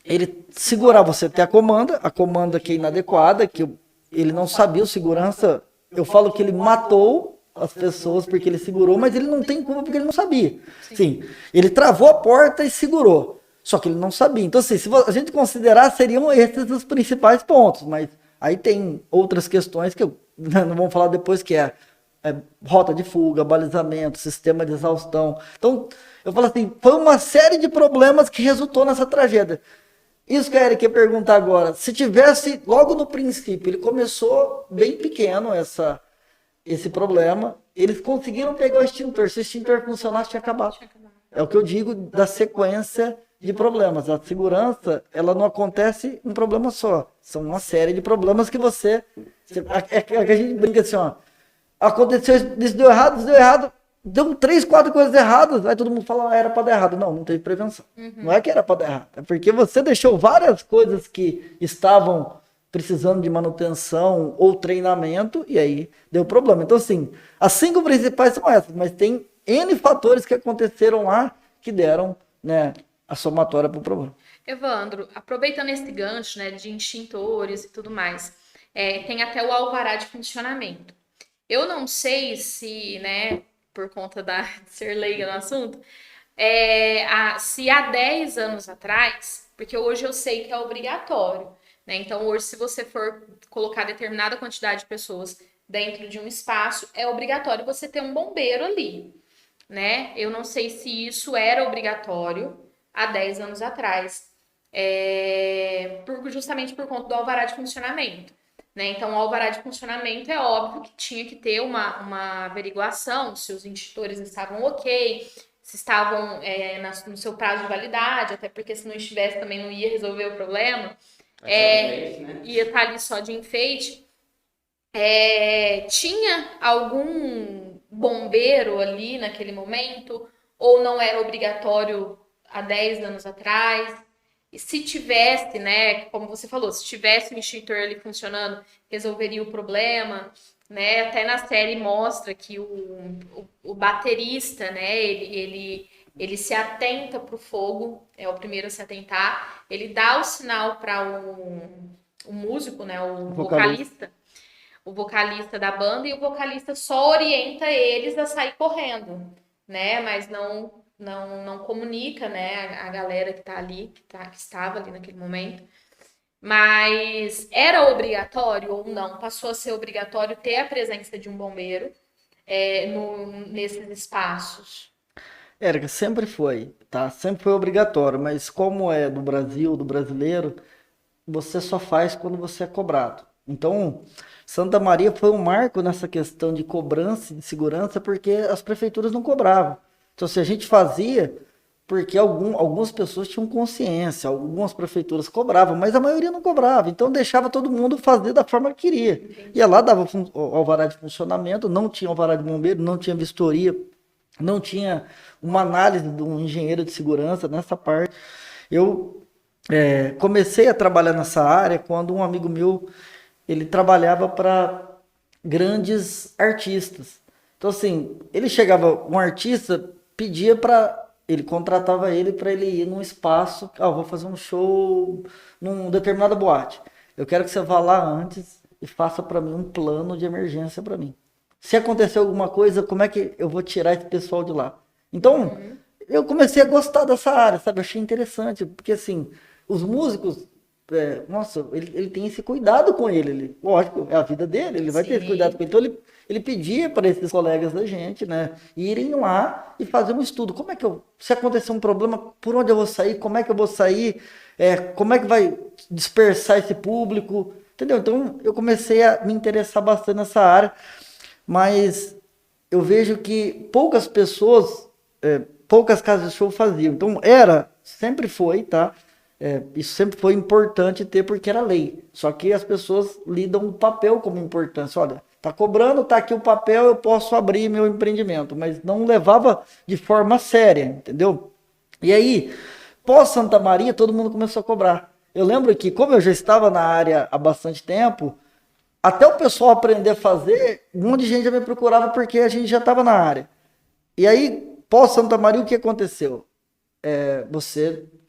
ele segurar, você ter a comanda que é inadequada, que ele não sabia, o segurança, eu falo que ele matou as pessoas porque ele segurou, mas ele não tem culpa porque ele não sabia. Sim, ele travou a porta e segurou. Só que ele não sabia. Então, assim, se a gente considerar, seriam esses os principais pontos. Mas aí tem outras questões que não vamos falar depois, que é rota de fuga, balizamento, sistema de exaustão. Então, eu falo assim, foi uma série de problemas que resultou nessa tragédia. Isso que a Eric ia perguntar agora. Se tivesse, logo no princípio, ele começou bem pequeno esse problema, eles conseguiram pegar o extintor. Se o extintor funcionasse, tinha acabado. É o que eu digo da sequência de problemas. A segurança, ela não acontece um problema só. São uma série de problemas que a gente brinca assim, ó. Aconteceu isso, deu errado. Deu 3, 4 coisas erradas. Aí todo mundo fala, era para dar errado. Não teve prevenção. Não é que era para dar errado. É porque você deixou várias coisas que estavam precisando de manutenção ou treinamento, e aí deu problema. Então, assim, as 5 principais são essas, mas tem N fatores que aconteceram lá que deram, né, a somatória para o problema. Evandro, aproveitando esse gancho, né, de extintores e tudo mais, tem até o alvará de funcionamento. Eu não sei se, né, por conta de ser leiga no assunto, se há 10 anos atrás, porque hoje eu sei que é obrigatório, né? Então, hoje, se você for colocar determinada quantidade de pessoas dentro de um espaço, é obrigatório você ter um bombeiro ali, né? Eu não sei se isso era obrigatório há 10 anos atrás, justamente por conta do alvará de funcionamento, né? Então, o alvará de funcionamento é óbvio que tinha que ter uma averiguação se os extintores estavam ok, se estavam no seu prazo de validade, até porque se não estivesse também não ia resolver o problema. Ia estar ali só de enfeite. Tinha algum bombeiro ali naquele momento? Ou não era obrigatório há 10 anos atrás? E se tivesse, né, como você falou, se tivesse o extintor ali funcionando, resolveria o problema, né? Até na série mostra que o baterista, né, ele se atenta para o fogo, é o primeiro a se atentar, ele dá o sinal para o músico, né, o vocalista da banda, e o vocalista só orienta eles a sair correndo, né, mas não comunica, né, a galera que tá ali, que estava ali naquele momento. Mas era obrigatório ou não? Passou a ser obrigatório ter a presença de um bombeiro nesses espaços? Érica, sempre foi, tá? Sempre foi obrigatório, mas como é do Brasil, do brasileiro, você só faz quando você é cobrado. Então, Santa Maria foi um marco nessa questão de cobrança, de segurança, porque as prefeituras não cobravam. Então, se a gente fazia, porque algumas pessoas tinham consciência, algumas prefeituras cobravam, mas a maioria não cobrava. Então, deixava todo mundo fazer da forma que queria. Entendi. Ia lá, dava alvará de funcionamento, não tinha alvará de bombeiro, não tinha vistoria, não tinha uma análise de um engenheiro de segurança nessa parte. Eu comecei a trabalhar nessa área quando um amigo meu, ele trabalhava para grandes artistas. Então, assim, ele chegava, um artista pedia ele contratava ele para ele ir num espaço, vou fazer um show num determinada boate. Eu quero que você vá lá antes e faça para mim um plano de emergência para mim. Se acontecer alguma coisa, como é que eu vou tirar esse pessoal de lá? Então, eu comecei a gostar dessa área, sabe? Eu achei interessante, porque assim, os músicos, nossa, ele tem esse cuidado com ele. Lógico, é a vida dele, ele vai ter esse cuidado com ele. Então, ele pedia para esses colegas da gente, né, irem lá e fazer um estudo. Como é que se acontecer um problema, por onde eu vou sair? Como é que eu vou sair? Como é que vai dispersar esse público? Entendeu? Então, eu comecei a me interessar bastante nessa área, mas eu vejo que poucas pessoas, poucas casas de show faziam. Então, sempre foi, tá? Isso sempre foi importante ter, porque era lei. Só que as pessoas lidam o papel como importância. Olha, tá cobrando, tá aqui o papel, eu posso abrir meu empreendimento. Mas não levava de forma séria, entendeu? E aí, pós Santa Maria, todo mundo começou a cobrar. Eu lembro que, como eu já estava na área há bastante tempo, até o pessoal aprender a fazer, um monte de gente já me procurava porque a gente já estava na área. E aí, pós Santa Maria, o que aconteceu?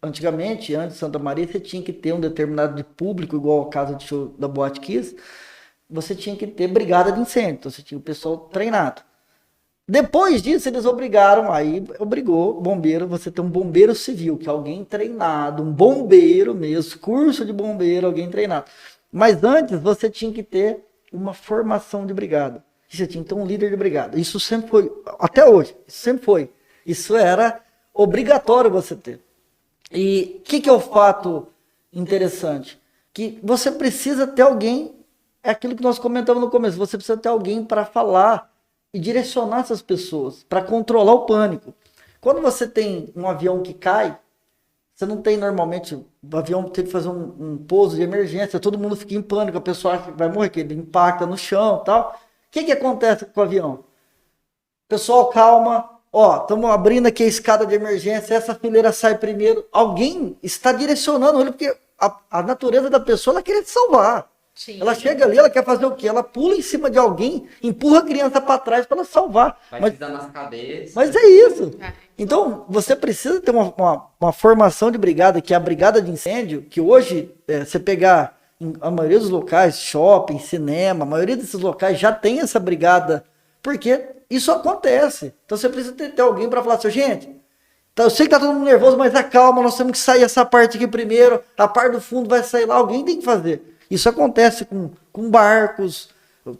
Antigamente, antes de Santa Maria, você tinha que ter um determinado de público, igual a casa de show da Boate Kiss, você tinha que ter brigada de incêndio, então você tinha o pessoal treinado. Depois disso, eles obrigaram, aí obrigou bombeiro, você ter um bombeiro civil, que é alguém treinado, um bombeiro mesmo, curso de bombeiro, alguém treinado. Mas antes, você tinha que ter uma formação de brigada. Você tinha que ter um líder de brigada. Isso sempre foi, até hoje, isso sempre foi. Isso era obrigatório você ter. E o que é o fato interessante? Que você precisa ter alguém, é aquilo que nós comentamos no começo, você precisa ter alguém para falar e direcionar essas pessoas, para controlar o pânico. Quando você tem um avião que cai, você não tem normalmente, o avião tem que fazer um pouso de emergência, todo mundo fica em pânico, a pessoa acha que vai morrer, que ele impacta no chão e tal. O que acontece com o avião? Pessoal, calma, ó, estamos abrindo aqui a escada de emergência, essa fileira sai primeiro. Alguém está direcionando ele, porque a natureza da pessoa, ela quer te salvar. Sim. Ela chega ali, ela quer fazer o quê? Ela pula em cima de alguém, empurra a criança para trás para ela salvar. Vai pisar nas cabeças. Mas é isso. Então, você precisa ter uma formação de brigada, que é a brigada de incêndio, que hoje, você pegar a maioria dos locais, shopping, cinema, a maioria desses locais já tem essa brigada, porque isso acontece. Então, você precisa ter alguém para falar assim, gente, eu sei que tá todo mundo nervoso, mas acalma, nós temos que sair essa parte aqui primeiro, a parte do fundo vai sair lá, alguém tem que fazer. Isso acontece com barcos.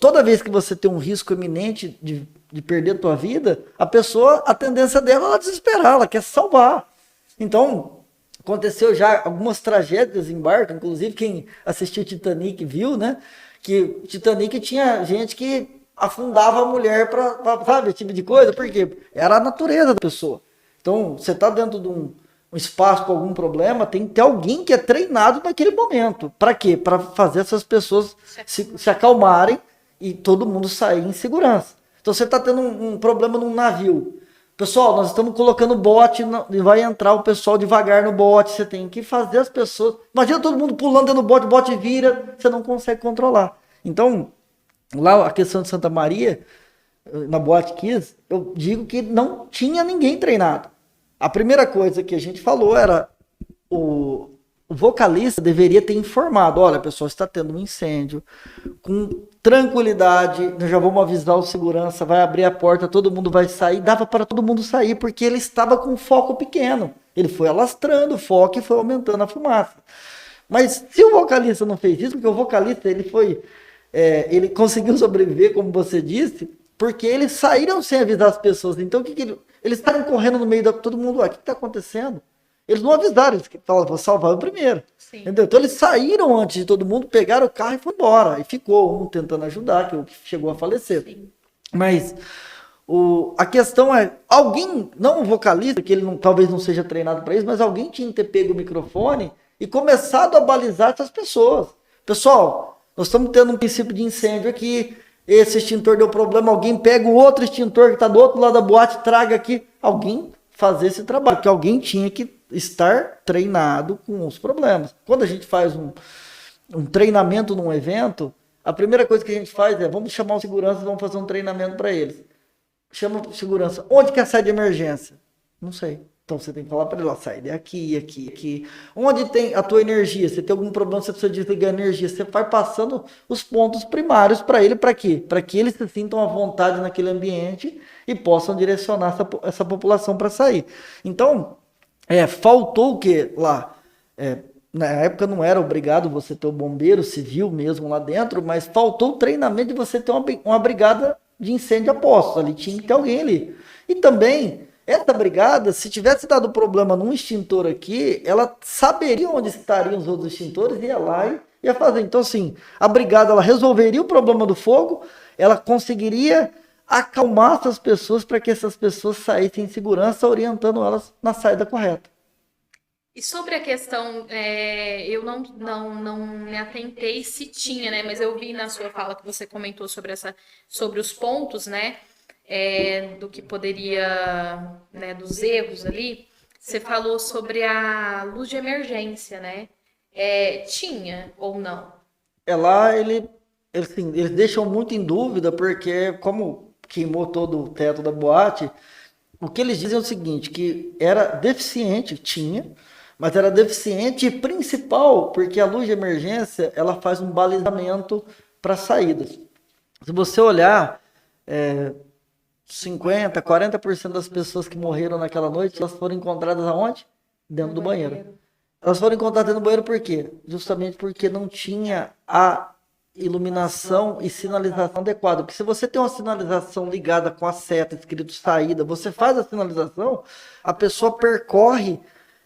Toda vez que você tem um risco iminente de perder a tua vida, a pessoa, a tendência dela é ela desesperar, ela quer se salvar. Então, aconteceu já algumas tragédias em barco, inclusive quem assistiu Titanic viu, né? Que o Titanic tinha gente que afundava a mulher para sabe, esse tipo de coisa, porque era a natureza da pessoa. Então, você está dentro de um espaço com algum problema, tem que ter alguém que é treinado naquele momento. Para quê? Para fazer essas pessoas se acalmarem e todo mundo sair em segurança. Então você está tendo um problema num navio. Pessoal, nós estamos colocando bote e vai entrar o pessoal devagar no bote. Você tem que fazer as pessoas... Imagina todo mundo pulando dentro do bote, o bote vira, você não consegue controlar. Então, lá a questão de Santa Maria, na Boate Kiss, eu digo que não tinha ninguém treinado. A primeira coisa que a gente falou era o vocalista deveria ter informado, olha, pessoal, está tendo um incêndio, com tranquilidade, nós já vamos avisar o segurança, vai abrir a porta, todo mundo vai sair, dava para todo mundo sair, porque ele estava com foco pequeno, ele foi alastrando o foco e foi aumentando a fumaça. Mas se o vocalista não fez isso, porque o vocalista ele conseguiu sobreviver, como você disse, porque eles saíram sem avisar as pessoas. Então, eles estavam correndo no meio de todo mundo. O que está acontecendo? Eles não avisaram, eles falaram, vou salvar o primeiro. Entendeu? Então, eles saíram antes de todo mundo, pegaram o carro e foram embora. E ficou um tentando ajudar, que chegou a falecer. Sim. Mas a questão é, alguém, não um vocalista, que ele talvez não seja treinado para isso, mas alguém tinha que ter pego o microfone e começado a balizar essas pessoas. Pessoal, nós estamos tendo um princípio de incêndio aqui, esse extintor deu problema, alguém pega o outro extintor que está do outro lado da boate, traga aqui, alguém fazer esse trabalho, porque alguém tinha que estar treinado com os problemas. Quando a gente faz um treinamento num evento, a primeira coisa que a gente faz é, vamos chamar o segurança, vamos fazer um treinamento para eles. Chama o segurança, onde que é a saída de emergência? Não sei. Então você tem que falar para ele, ó, sai daqui, aqui. Onde tem a tua energia? Se tem algum problema, você precisa desligar a energia. Você vai passando os pontos primários para ele, para quê? Para que eles se sintam à vontade naquele ambiente e possam direcionar essa população para sair. Então, faltou o que lá? Na época não era obrigado você ter o bombeiro civil mesmo lá dentro, mas faltou o treinamento de você ter uma brigada de incêndio a postos. Ali tinha que ter alguém ali. E também... essa brigada, se tivesse dado problema num extintor aqui, ela saberia onde estariam os outros extintores, ia lá e ia fazer. Então, assim, a brigada ela resolveria o problema do fogo, ela conseguiria acalmar essas pessoas para que essas pessoas saíssem em segurança, orientando elas na saída correta. E sobre a questão, eu não me atentei se tinha, né? Mas eu vi na sua fala que você comentou sobre os pontos, né? Do que poderia, né, dos erros ali, você falou sobre a luz de emergência, né? Tinha ou não? Lá eles deixam muito em dúvida, porque como queimou todo o teto da boate, o que eles dizem é o seguinte, que era deficiente, tinha, mas era deficiente e principal, porque a luz de emergência, ela faz um balizamento para saídas. Se você olhar... 50%, 40% das pessoas que morreram naquela noite, elas foram encontradas aonde? Dentro do banheiro. Elas foram encontradas dentro do banheiro por quê? Justamente porque não tinha a iluminação e sinalização adequada. Porque se você tem uma sinalização ligada com a seta escrito saída, você faz a sinalização, a pessoa percorre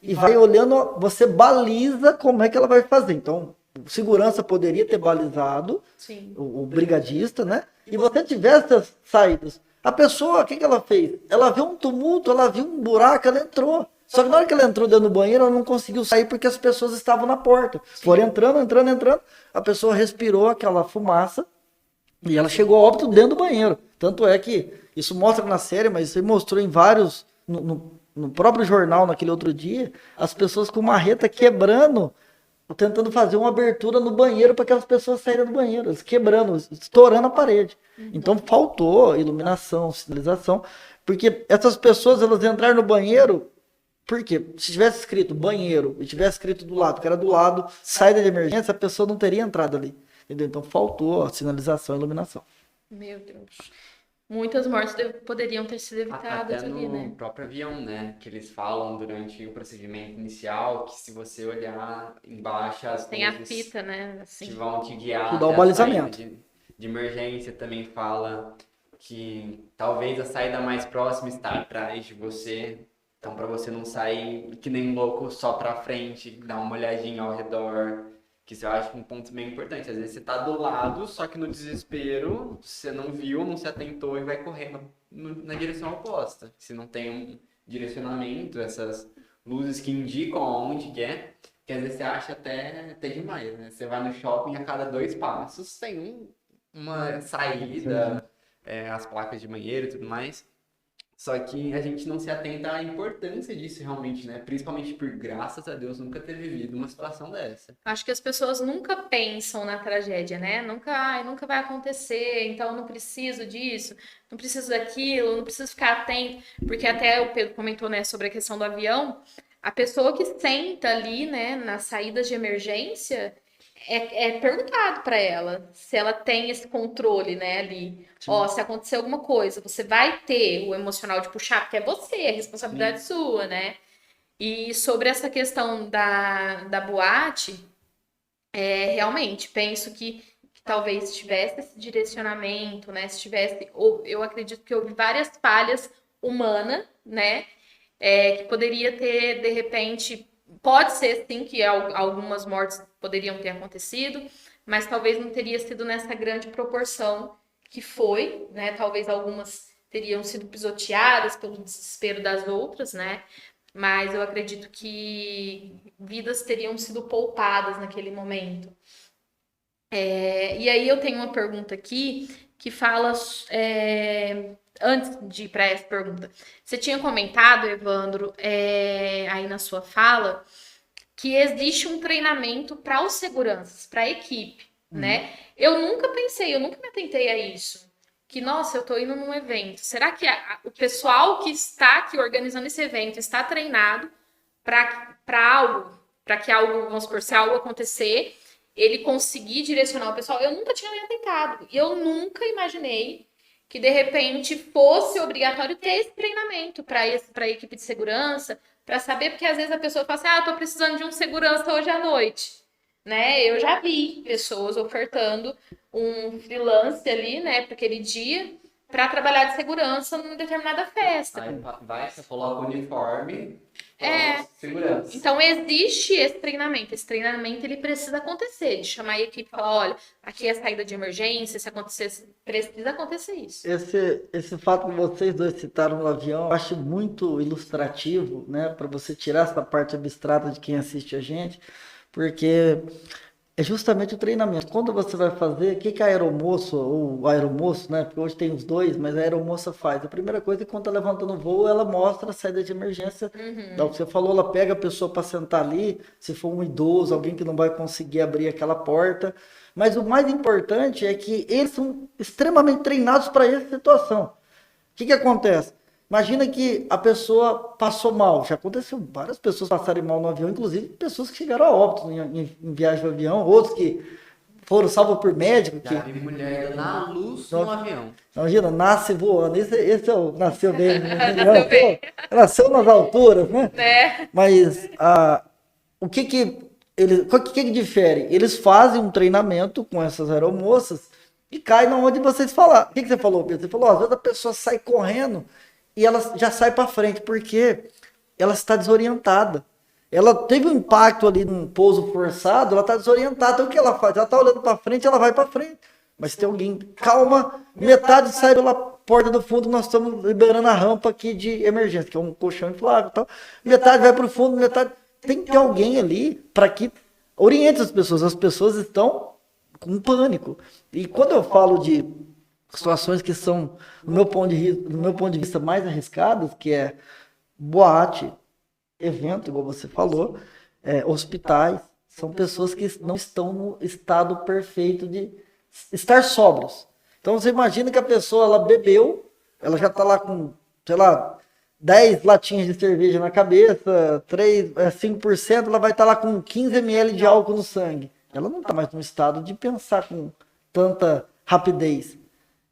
e vai olhando, você baliza como é que ela vai fazer. Então, o segurança poderia ter balizado, o brigadista, né? E você tivesse essas saídas. A pessoa, o que ela fez? Ela viu um tumulto, ela viu um buraco, ela entrou. Só que na hora que ela entrou dentro do banheiro, ela não conseguiu sair porque as pessoas estavam na porta. Foram entrando. A pessoa respirou aquela fumaça e ela chegou a óbito dentro do banheiro. Tanto é que isso mostra na série, mas isso mostrou em vários, no próprio jornal naquele outro dia, as pessoas com marreta quebrando, tentando fazer uma abertura no banheiro para aquelas pessoas saírem do banheiro, eles quebrando, estourando a parede. Então faltou iluminação, sinalização, porque essas pessoas elas entraram no banheiro. Por quê? Se tivesse escrito banheiro e tivesse escrito do lado, que era do lado, saída de emergência, a pessoa não teria entrado ali. Entendeu? Então faltou a sinalização e iluminação. Meu Deus. Muitas mortes poderiam ter sido evitadas Até ali, no né? próprio avião, né? Que eles falam durante o procedimento inicial que se você olhar embaixo as Tem a luzes fita, né? Assim. que vão te guiar Que dá o até a balizamento. saída de emergência também fala que talvez a saída mais próxima está atrás de você. Então, para você não sair que nem louco só para frente, dar uma olhadinha ao redor, que isso eu acho um ponto bem importante. Às vezes você tá do lado, só que no desespero você não viu, não se atentou e vai correndo na direção oposta. Se não tem um direcionamento, essas luzes que indicam aonde que às vezes você acha até demais, né? Você vai no shopping, a cada 2 passos tem uma saída, as placas de banheiro e tudo mais. Só que a gente não se atenta à importância disso realmente, né? Principalmente por, graças a Deus, nunca ter vivido uma situação dessa. Acho que as pessoas nunca pensam na tragédia, né? Nunca vai acontecer, então eu não preciso disso, não preciso daquilo, não preciso ficar atento, porque até o Pedro comentou, né, sobre a questão do avião, a pessoa que senta ali, né, nas saídas de emergência, é perguntado para ela se ela tem esse controle, né, ali. Ó, se acontecer alguma coisa, você vai ter o emocional de puxar, porque é você, é responsabilidade sua, né? E sobre essa questão da boate, realmente, penso que talvez se tivesse esse direcionamento, né? Se tivesse, eu acredito que houve várias falhas humanas, né? Que poderia ter, de repente, pode ser sim que algumas mortes poderiam ter acontecido, mas talvez não teria sido nessa grande proporção que foi, né? Talvez algumas teriam sido pisoteadas pelo desespero das outras, né? Mas eu acredito que vidas teriam sido poupadas naquele momento. E aí eu tenho uma pergunta aqui que fala, antes de ir para essa pergunta, você tinha comentado, Evandro, aí na sua fala, que existe um treinamento para os seguranças, para a equipe, né? Eu nunca me atentei a isso. Que, nossa, eu tô indo num evento. Será que o pessoal que está aqui organizando esse evento está treinado para algo, para que algo, vamos supor, se algo acontecer, ele conseguir direcionar o pessoal? Eu nunca tinha me atentado. E eu nunca imaginei que, de repente, fosse obrigatório ter esse treinamento para a equipe de segurança, para saber, porque às vezes a pessoa fala assim, eu tô precisando de um segurança hoje à noite. Né? Eu já vi pessoas ofertando um freelance ali, né, para aquele dia, para trabalhar de segurança numa determinada festa. Aí você coloca o uniforme, segurança. Então existe esse treinamento. Esse treinamento ele precisa acontecer, de chamar a equipe e falar, olha, aqui é a saída de emergência, se acontecer, precisa acontecer isso. Esse fato que vocês dois citaram no avião, eu acho muito ilustrativo, né, para você tirar essa parte abstrata de quem assiste a gente, porque é justamente o treinamento. Quando você vai fazer, o que a aeromoça, ou aeromoço, né? Porque hoje tem os dois, mas a aeromoça faz. A primeira coisa é que quando está levantando o voo, ela mostra a saída de emergência. Então, você falou, ela pega a pessoa para sentar ali, se for um idoso, alguém que não vai conseguir abrir aquela porta. Mas o mais importante é que eles são extremamente treinados para essa situação. O que acontece? Imagina que a pessoa passou mal. Já aconteceu várias pessoas passarem mal no avião, inclusive pessoas que chegaram a óbito em viagem de avião, outros que foram salvos por médico. Já vi mulher dando a luz no avião. Imagina, nasce voando. Esse é o nasceu bem. Nasceu bem. Nasceu nas alturas, né? Né? Mas o que difere? Eles fazem um treinamento com essas aeromoças e cai onde vocês falaram. O que você falou, Pedro? Você falou, às vezes a pessoa sai correndo e ela já sai para frente, porque ela está desorientada. Ela teve um impacto ali num pouso forçado, ela está desorientada. Então o que ela faz? Ela está olhando para frente, ela vai para frente. Mas se tem alguém, calma, metade sai pela porta do fundo, nós estamos liberando a rampa aqui de emergência, que é um colchão inflável e tal. Metade vai para o fundo, metade... Tem que ter alguém ali para que oriente as pessoas estão com pânico. E quando eu falo de situações que são, no meu ponto de vista, mais arriscadas, que é boate, evento, igual você falou, hospitais, são pessoas que não estão no estado perfeito de estar sóbrios. Então você imagina que a pessoa, ela bebeu, ela já está lá com, sei lá, 10 latinhas de cerveja na cabeça, 5%, ela vai estar lá com 15 ml de álcool no sangue. Ela não está mais no estado de pensar com tanta rapidez.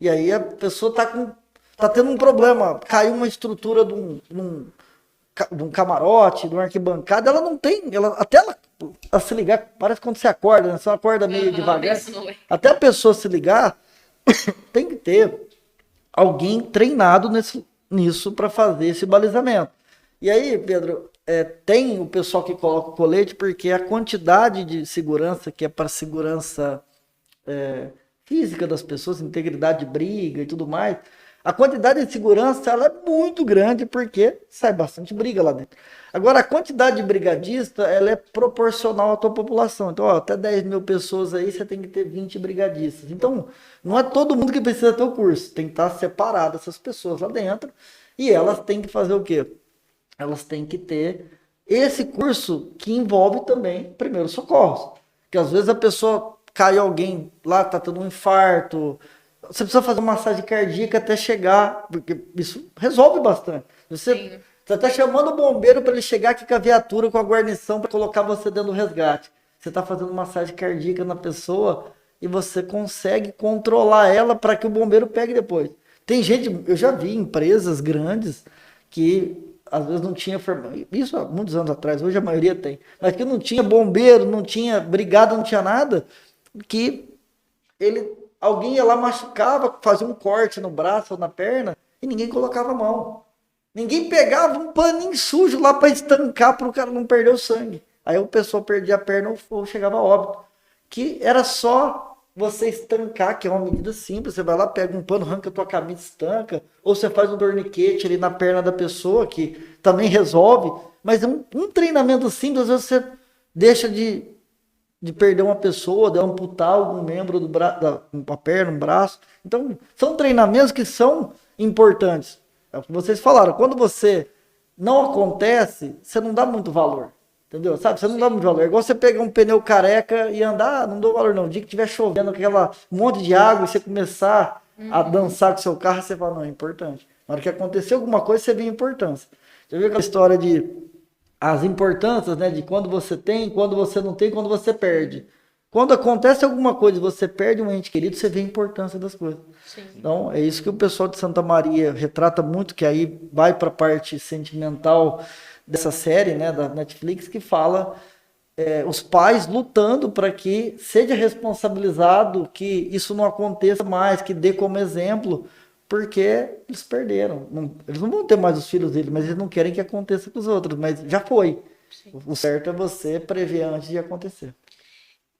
E aí a pessoa está tendo um problema, caiu uma estrutura de um camarote, de uma arquibancada, ela não tem, até ela se ligar, parece quando você acorda, né? Você acorda meio devagar, até a pessoa se ligar, tem que ter alguém treinado nisso para fazer esse balizamento. E aí, Pedro, tem o pessoal que coloca o colete, porque a quantidade de segurança, que é para segurança física das pessoas, integridade de briga e tudo mais, a quantidade de segurança ela é muito grande, porque sai bastante briga lá dentro. Agora, a quantidade de brigadista ela é proporcional à tua população. Então, até 10 mil pessoas aí, você tem que ter 20 brigadistas. Então, não é todo mundo que precisa ter o curso. Tem que estar separado essas pessoas lá dentro. E elas têm que fazer o quê? Elas têm que ter esse curso que envolve também primeiros socorros. Porque às vezes a pessoa cai alguém lá, tá tendo um infarto. Você precisa fazer uma massagem cardíaca até chegar, porque isso resolve bastante. Você está chamando o bombeiro para ele chegar aqui com a viatura, com a guarnição, para colocar você dentro do resgate. Você está fazendo massagem cardíaca na pessoa e você consegue controlar ela para que o bombeiro pegue depois. Tem gente, eu já vi empresas grandes que às vezes não tinha, isso há muitos anos atrás, hoje a maioria tem, mas que não tinha bombeiro, não tinha brigada, não tinha nada, que alguém ia lá, machucava, fazia um corte no braço ou na perna e ninguém colocava a mão. Ninguém pegava um paninho sujo lá para estancar para o cara não perder o sangue. Aí o pessoal perdia a perna ou chegava a óbito. Que era só você estancar, que é uma medida simples. Você vai lá, pega um pano, arranca a tua camisa, estanca. Ou você faz um torniquete ali na perna da pessoa, que também resolve. Mas um treinamento simples, às vezes você deixa de perder uma pessoa, de amputar algum membro do uma perna, um braço. Então, são treinamentos que são importantes. É o que vocês falaram. Quando você não acontece, você não dá muito valor. Entendeu? Sabe? Você não dá muito valor. É igual você pegar um pneu careca e andar, não dou valor não. O dia que estiver chovendo, aquela monte de água, e você começar a dançar com o seu carro, você fala, não, é importante. Na hora que acontecer alguma coisa, você vê a importância. Você viu aquela história as importâncias, né? De quando você tem, quando você não tem, quando você perde. Quando acontece alguma coisa e você perde um ente querido, você vê a importância das coisas. Sim. Então, é isso que o pessoal de Santa Maria retrata muito, que aí vai para a parte sentimental dessa série, né, da Netflix, que fala os pais lutando para que seja responsabilizado, que isso não aconteça mais, que dê como exemplo, porque eles perderam. Eles não vão ter mais os filhos deles, mas eles não querem que aconteça com os outros, mas já foi. Sim. O certo é você prever antes de acontecer.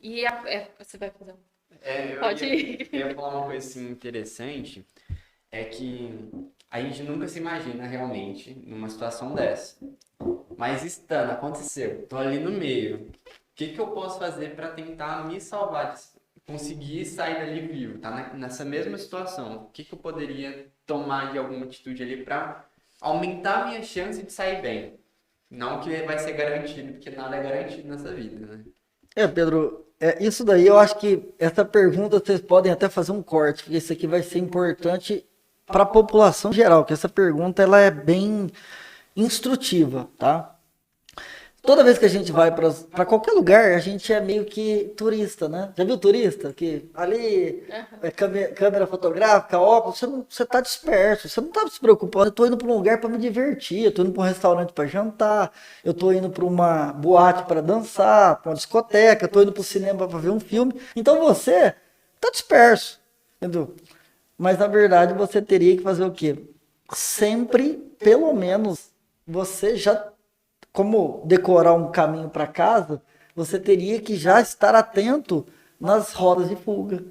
E você vai fazer Pode ir. Eu ia falar uma coisa assim, interessante, é que a gente nunca se imagina realmente numa situação dessa. Mas aconteceu, tô ali no meio. O que eu posso fazer para tentar me salvar, conseguir sair dali vivo, tá nessa mesma situação? O que eu poderia tomar de alguma atitude ali para aumentar a minha chance de sair bem? Não que vai ser garantido, porque nada é garantido nessa vida, né? Pedro, isso daí eu acho que essa pergunta vocês podem até fazer um corte, porque isso aqui vai ser importante para a população geral, que essa pergunta ela é bem instrutiva, tá? Toda vez que a gente vai para qualquer lugar, a gente é meio que turista, né? Já viu turista? Que ali é câmera fotográfica, óculos, você tá disperso, você não tá se preocupando. Eu tô indo para um lugar para me divertir, eu tô indo para um restaurante para jantar, eu tô indo para uma boate para dançar, para uma discoteca, eu tô indo para o cinema para ver um filme. Então você tá disperso, entendeu? Mas na verdade você teria que fazer o quê? Sempre, pelo menos, você já como decorar um caminho para casa, você teria que já estar atento nas rotas de fuga,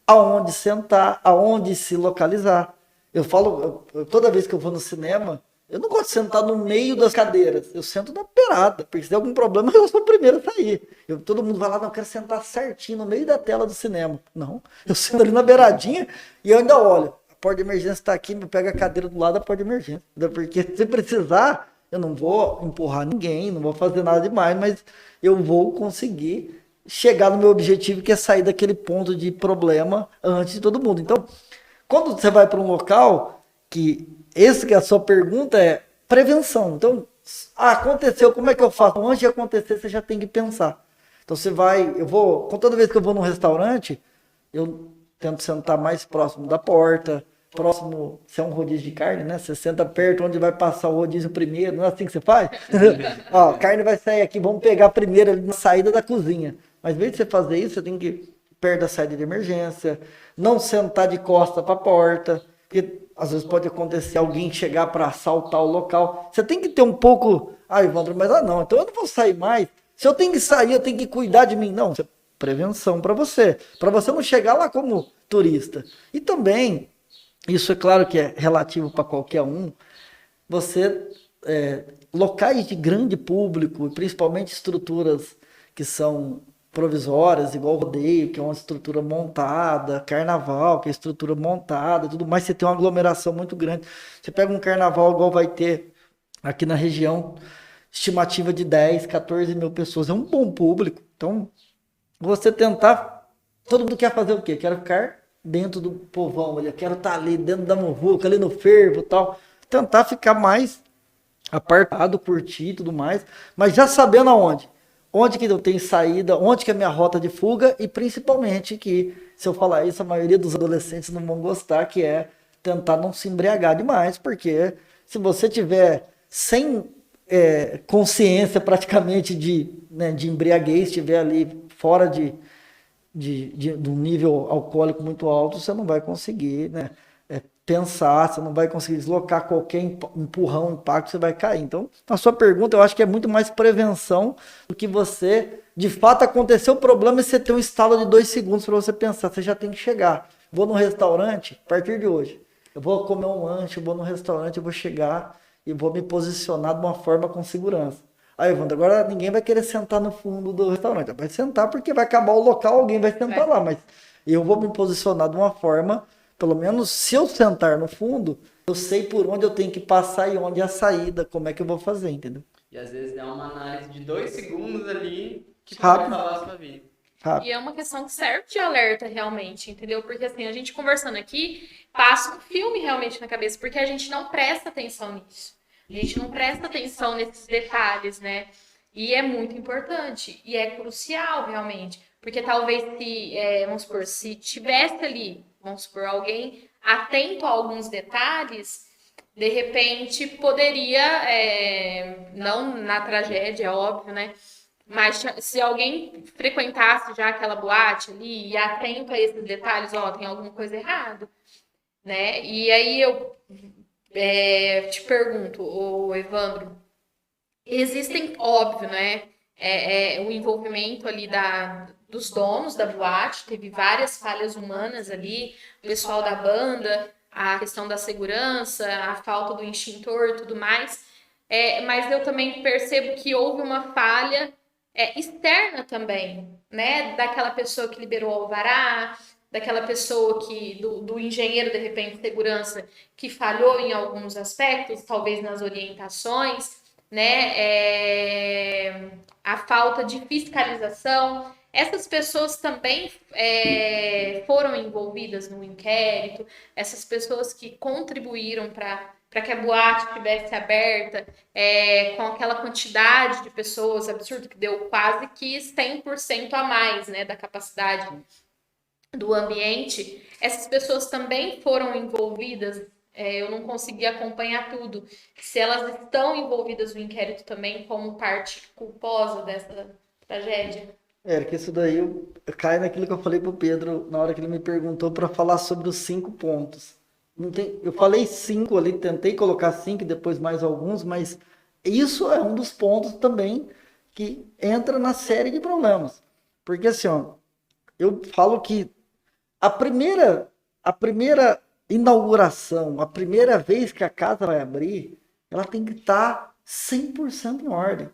aonde sentar, aonde se localizar. Eu falo, toda vez que eu vou no cinema, eu não gosto de sentar no meio das cadeiras, eu sento na beirada, porque se der algum problema eu sou o primeiro a sair. Todo mundo vai lá, não, eu quero sentar certinho no meio da tela do cinema. Não, eu sento ali na beiradinha e eu ainda olho. A porta de emergência está aqui, me pega a cadeira do lado da porta de emergência. Porque se precisar, eu não vou empurrar ninguém, não vou fazer nada demais, mas eu vou conseguir chegar no meu objetivo, que é sair daquele ponto de problema antes de todo mundo. Então, quando você vai para um local, que esse que é a sua pergunta é prevenção. Então, aconteceu, como é que eu faço? Antes de acontecer, você já tem que pensar. Então, você vai, toda vez que eu vou num restaurante, eu tento sentar mais próximo da porta, próximo, se é um rodízio de carne, né? Você senta perto onde vai passar o rodízio primeiro, não é assim que você faz? Ó, a carne vai sair aqui, vamos pegar primeiro ali na saída da cozinha. Mas, em vez de você fazer isso, você tem que ir perto da saída de emergência, não sentar de costa para a porta, porque às vezes pode acontecer alguém chegar para assaltar o local. Você tem que ter um pouco, Evandro, mas não, então eu não vou sair mais. Se eu tenho que sair, eu tenho que cuidar de mim. Não, isso é prevenção para você não chegar lá como turista. E também, isso é claro que é relativo para qualquer um, você, locais de grande público, principalmente estruturas que são provisórias, igual o rodeio, que é uma estrutura montada, carnaval, que é estrutura montada, tudo mais, você tem uma aglomeração muito grande. Você pega um carnaval igual vai ter aqui na região, estimativa de 10, 14 mil pessoas, é um bom público. Então, você tentar, todo mundo quer fazer o quê? Quero ficar dentro do povão, eu quero estar ali dentro da muvuca, ali no fervo e tal. Tentar ficar mais apartado, curtir e tudo mais, mas já sabendo aonde. Onde que eu tenho saída, onde que é a minha rota de fuga e principalmente que, se eu falar isso, a maioria dos adolescentes não vão gostar, que é tentar não se embriagar demais, porque se você tiver sem consciência praticamente de embriaguez, estiver ali fora de um nível alcoólico muito alto, você não vai conseguir, né, pensar, você não vai conseguir deslocar qualquer empurrão, impacto, você vai cair. Então, a sua pergunta, eu acho que é muito mais prevenção do que você, de fato, aconteceu o problema e você tem um estalo de 2 segundos para você pensar, você já tem que chegar. Vou no restaurante, a partir de hoje, eu vou comer um lanche, eu vou no restaurante, eu vou chegar e vou me posicionar de uma forma com segurança. Aí, Evandro, agora ninguém vai querer sentar no fundo do restaurante. Vai sentar porque vai acabar o local, alguém vai sentar lá, mas eu vou me posicionar de uma forma, pelo menos se eu sentar no fundo, eu sei por onde eu tenho que passar e onde é a saída, como é que eu vou fazer, entendeu? E às vezes dá uma análise de 2 segundos ali que Rápido. vai salvar a sua vida. E é uma questão que serve de alerta realmente, entendeu? Porque assim, a gente conversando aqui, passa um filme realmente na cabeça, porque a gente não presta atenção nisso. A gente não presta atenção nesses detalhes, né? E é muito importante. E é crucial, realmente. Porque talvez se, vamos supor, se tivesse ali, vamos supor, alguém atento a alguns detalhes, de repente poderia, não na tragédia, é óbvio, né? Mas se alguém frequentasse já aquela boate ali e atento a esses detalhes, tem alguma coisa errada, né? E aí eu te pergunto, Evandro, existem, óbvio, né? O envolvimento ali dos donos da boate, teve várias falhas humanas ali, o pessoal da banda, a questão da segurança, a falta do extintor e tudo mais. Mas eu também percebo que houve uma falha externa também, né? Daquela pessoa que liberou o alvará, daquela pessoa do engenheiro, de repente, de segurança, que falhou em alguns aspectos, talvez nas orientações, né? A falta de fiscalização. Essas pessoas também foram envolvidas no inquérito, essas pessoas que contribuíram para para que a boate estivesse aberta, com aquela quantidade de pessoas absurda que deu quase que 100% a mais, né, da capacidade do ambiente, essas pessoas também foram envolvidas. Eu não consegui acompanhar tudo. Se elas estão envolvidas no inquérito também como parte culposa dessa tragédia. Que isso daí cai naquilo que eu falei pro Pedro na hora que ele me perguntou para falar sobre os 5 pontos. Não tem, eu falei 5 ali, tentei colocar 5 e depois mais alguns, mas isso é um dos pontos também que entra na série de problemas. Porque assim, ó, eu falo que a primeira inauguração, a primeira vez que a casa vai abrir, ela tem que estar 100% em ordem.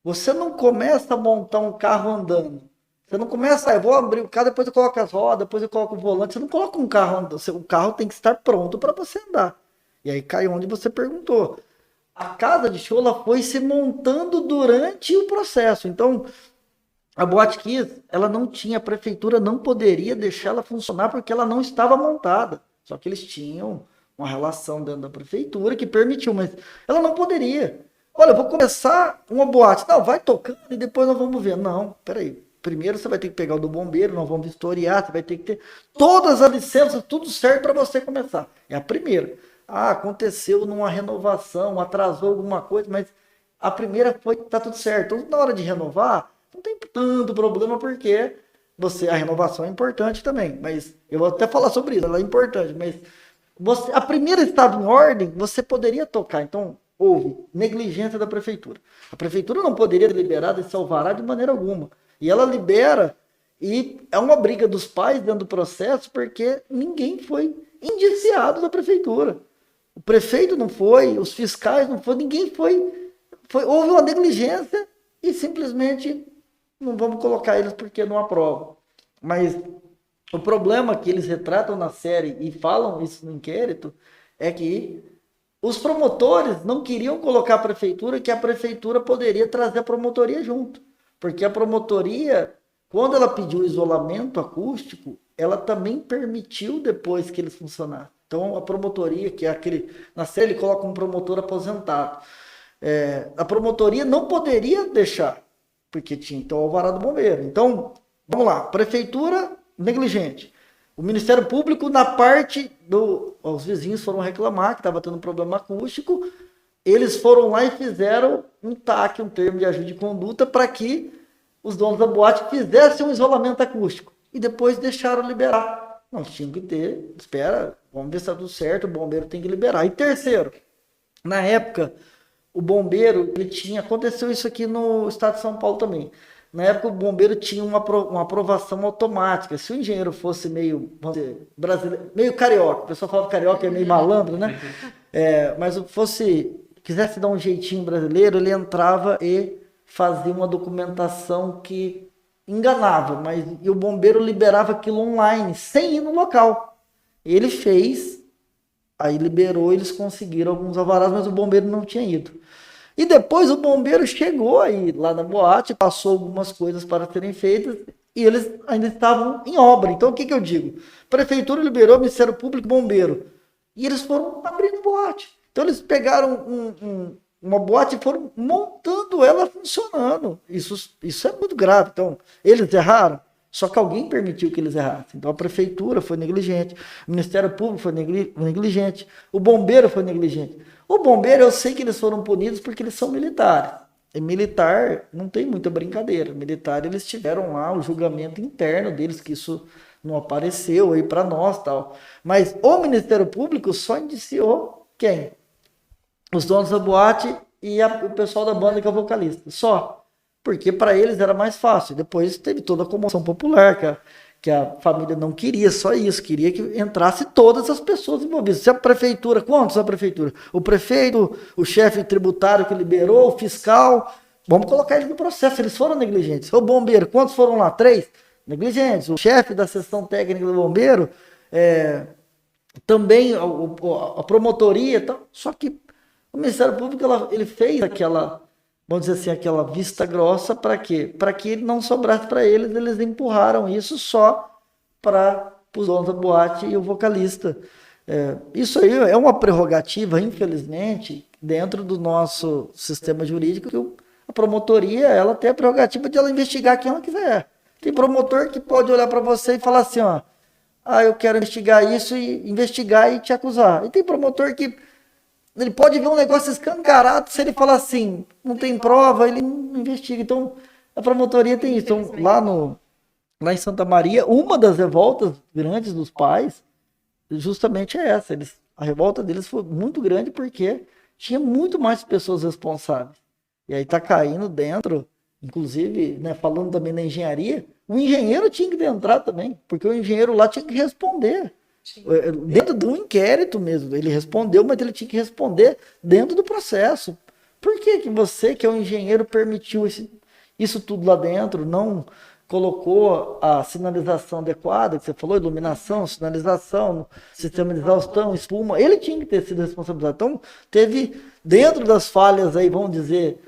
Você não começa a montar um carro andando. Você não começa, eu vou abrir o carro, depois eu coloco as rodas, depois eu coloco o volante. Você não coloca um carro andando. O carro tem que estar pronto para você andar. E aí cai onde você perguntou. A casa de show ela foi se montando durante o processo. Então, a Boate Kiss, ela não tinha, a prefeitura não poderia deixar ela funcionar porque ela não estava montada. Só que eles tinham uma relação dentro da prefeitura que permitiu, mas ela não poderia. Olha, eu vou começar uma boate. Não, vai tocando e depois nós vamos ver. Não, peraí. Primeiro você vai ter que pegar o do bombeiro, nós vamos vistoriar, você vai ter que ter todas as licenças, tudo certo para você começar. É a primeira. Aconteceu numa renovação, atrasou alguma coisa, mas a primeira foi, tá tudo certo. Então, na hora de renovar, não tem tanto problema porque a renovação é importante também. Mas eu vou até falar sobre isso, ela é importante, mas a primeira estava em ordem, você poderia tocar. Então, houve negligência da prefeitura. A prefeitura não poderia liberar esse alvará de maneira alguma. E ela libera, e é uma briga dos pais dentro do processo, porque ninguém foi indiciado da prefeitura. O prefeito não foi, os fiscais não foram, ninguém foi. Houve uma negligência e simplesmente não vamos colocar eles porque não aprovam. Mas o problema que eles retratam na série e falam isso no inquérito é que os promotores não queriam colocar a prefeitura, que a prefeitura poderia trazer a promotoria junto. Porque a promotoria, quando ela pediu isolamento acústico, ela também permitiu depois que eles funcionassem. Então, a promotoria, que é aquele... Na série ele coloca um promotor aposentado. A promotoria não poderia deixar, porque tinha então o alvará do bombeiro. Então, vamos lá. Prefeitura, negligente. O Ministério Público, na parte do... Os vizinhos foram reclamar que estava tendo um problema acústico. Eles foram lá e fizeram um TAC, um termo de ajuda de conduta, para que os donos da boate fizessem um isolamento acústico. E depois deixaram liberar. Não, tinha que ter, espera, vamos ver se está tudo certo, o bombeiro tem que liberar. E terceiro, na época, o bombeiro, aconteceu isso aqui no estado de São Paulo também. Na época, o bombeiro tinha uma aprovação automática. Se o engenheiro fosse meio, vamos dizer, brasileiro, meio carioca, o pessoal fala que carioca é meio malandro, né? Mas quisesse dar um jeitinho brasileiro, ele entrava e fazia uma documentação que enganava, e o bombeiro liberava aquilo online, sem ir no local. Ele fez, aí liberou, eles conseguiram alguns alvarás, mas o bombeiro não tinha ido. E depois o bombeiro chegou aí lá na boate, passou algumas coisas para serem feitas, e eles ainda estavam em obra. Então o que eu digo? Prefeitura liberou, Ministério Público, bombeiro. E eles foram abrindo boate. Então eles pegaram uma boate e foram montando ela funcionando. Isso é muito grave. Então, eles erraram, só que alguém permitiu que eles errassem. Então a prefeitura foi negligente, o Ministério Público foi negligente, o bombeiro foi negligente. O bombeiro, eu sei que eles foram punidos porque eles são militares. E militar não tem muita brincadeira. Militar, eles tiveram lá o julgamento interno deles, que isso não apareceu aí para nós, tal. Mas o Ministério Público só indiciou quem? Os donos da boate e o pessoal da banda, que é o vocalista. Só. Porque para eles era mais fácil. Depois teve toda a comoção popular, que a família não queria só isso, queria que entrasse todas as pessoas envolvidas. Se a prefeitura, quantos a prefeitura? O prefeito, o chefe tributário que liberou, o fiscal, vamos colocar eles no processo, eles foram negligentes. O bombeiro, quantos foram lá? 3? Negligentes. O chefe da seção técnica do bombeiro, também a promotoria, tal. Só que o Ministério Público ele fez aquela, vamos dizer assim, aquela vista grossa para quê? Para que não sobrasse para eles, eles empurraram isso só para os donos da boate e o vocalista. Isso aí é uma prerrogativa, infelizmente, dentro do nosso sistema jurídico, que a promotoria ela tem a prerrogativa de ela investigar quem ela quiser. Tem promotor que pode olhar para você e falar assim, ó, eu quero investigar isso e investigar e te acusar. E tem promotor que ele pode ver um negócio escancarado, se ele falar assim, não tem prova, ele não investiga. Então, a promotoria tem isso. Então, lá em Santa Maria, uma das revoltas grandes dos pais justamente é essa. A revolta deles foi muito grande porque tinha muito mais pessoas responsáveis. E aí tá caindo dentro, inclusive, né, falando também da engenharia, o engenheiro tinha que entrar também, porque o engenheiro lá tinha que responder. Sim. Dentro do inquérito mesmo, ele respondeu, mas ele tinha que responder dentro do processo. Por que que você, que é um engenheiro, permitiu isso tudo lá dentro, não colocou a sinalização adequada, que você falou, iluminação, sinalização, sistema de exaustão, espuma, ele tinha que ter sido responsabilizado. Então, teve, dentro das falhas aí, vamos dizer,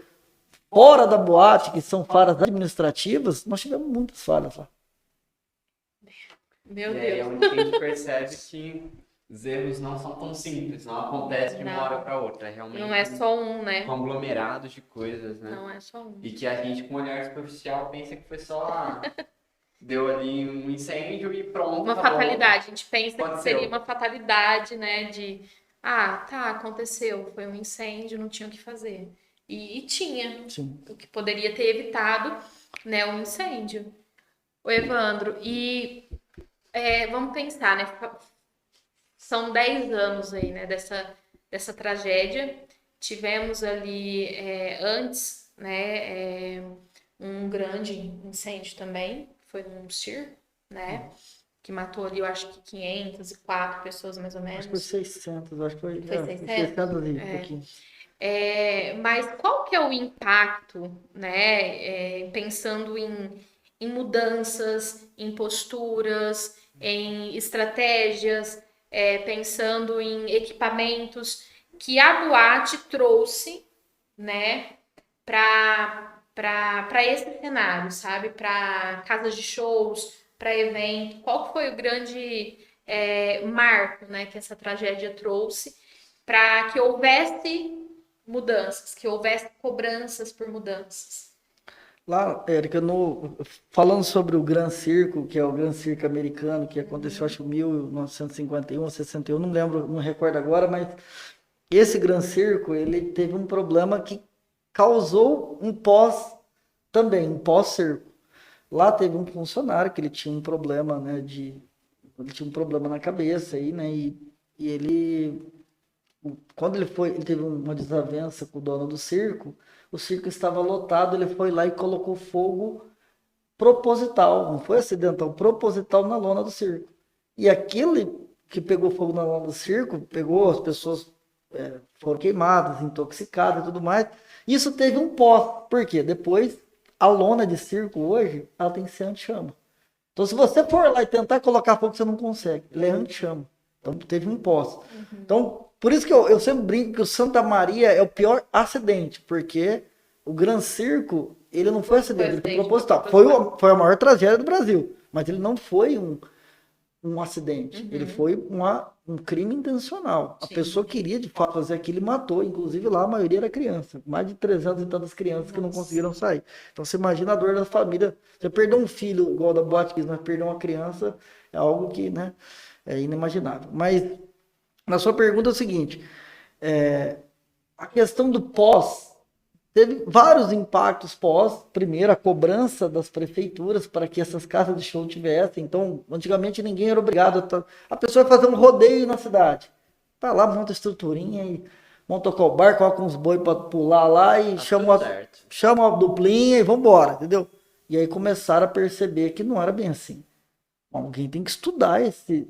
fora da boate, que são falhas administrativas, nós tivemos muitas falhas lá. Meu Deus. E aí é onde a gente percebe que os erros não são tão simples, não acontece de uma hora para outra. Realmente não é só um, né? Conglomerados de coisas, né? Não é só um. E que a gente, com um olhar superficial, pensa que foi só... deu ali um incêndio e pronto. Uma fatalidade. A gente pensa Aconteceu. que seria uma fatalidade, né? Aconteceu. Foi um incêndio, não tinha o que fazer. E tinha. Sim. O que poderia ter evitado, né? Um incêndio. Ô, Evandro, vamos pensar, né? São 10 anos aí, né, dessa tragédia. Tivemos ali antes, né, um grande incêndio também, foi num circo, né, que matou ali, eu acho que 504 pessoas mais ou menos. Acho que foi 600, acho que foi 600? 600 ali, um pouquinho. Mas qual que é o impacto, né, pensando em mudanças, em posturas, em estratégias, pensando em equipamentos que a boate trouxe, né, para esse cenário, sabe? Para casas de shows, para evento. Qual foi o grande marco, né, que essa tragédia trouxe para que houvesse mudanças, que houvesse cobranças por mudanças? Lá, Érica, falando sobre o Gran Circo, que é o Gran Circo americano, que aconteceu, acho, em 1951 ou 61, não lembro, não recordo agora, mas esse Gran Circo, ele teve um problema que causou um pós-circo. Lá teve um funcionário que ele tinha um problema, né, ele tinha um problema na cabeça aí, né, e ele, quando ele teve uma desavença com o dono do circo, o circo estava lotado, ele foi lá e colocou fogo proposital, não foi acidental, proposital na lona do circo. E aquele que pegou fogo na lona do circo, as pessoas foram queimadas, intoxicadas e tudo mais. Isso teve um pós. Por quê? Depois, a lona de circo hoje, ela tem que ser anti-chama. Então, se você for lá e tentar colocar fogo, você não consegue. Ele é anti-chama. Então, teve um pós. Então, por isso que eu sempre brinco que o Santa Maria é o pior acidente, porque o Gran Circo, ele não foi acidente, ele foi proposital. Foi a maior tragédia do Brasil, mas ele não foi um acidente, ele foi um crime intencional. Sim. A pessoa queria, de fato, fazer aquilo e matou, inclusive lá a maioria era criança, mais de 300 e tantas crianças que não conseguiram sair. Então você imagina a dor da família, você perdeu um filho, igual da boate, mas perder uma criança é algo que, né, é inimaginável. Mas na sua pergunta é o seguinte, a questão do pós, teve vários impactos pós. Primeiro, a cobrança das prefeituras para que essas casas de show tivessem. Então, antigamente ninguém era obrigado a pessoa fazer um rodeio na cidade. Tá lá, monta a estruturinha e monta o cobar, coloca uns boi para pular lá e chama a duplinha e vambora, entendeu? E aí começaram a perceber que não era bem assim. Alguém tem que estudar esse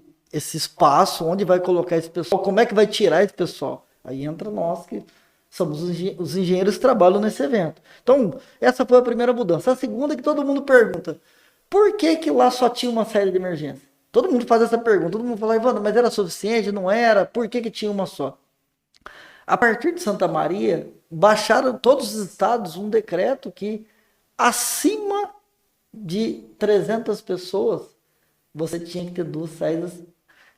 espaço, onde vai colocar esse pessoal, como é que vai tirar esse pessoal. Aí entra nós que somos os engenheiros que trabalham nesse evento. Então, essa foi a primeira mudança. A segunda é que todo mundo pergunta, por que lá só tinha uma saída de emergência? Todo mundo faz essa pergunta, todo mundo fala, Ivana, mas era suficiente? Não era? Por que tinha uma só? A partir de Santa Maria, baixaram todos os estados um decreto que acima de 300 pessoas, você tinha que ter duas saídas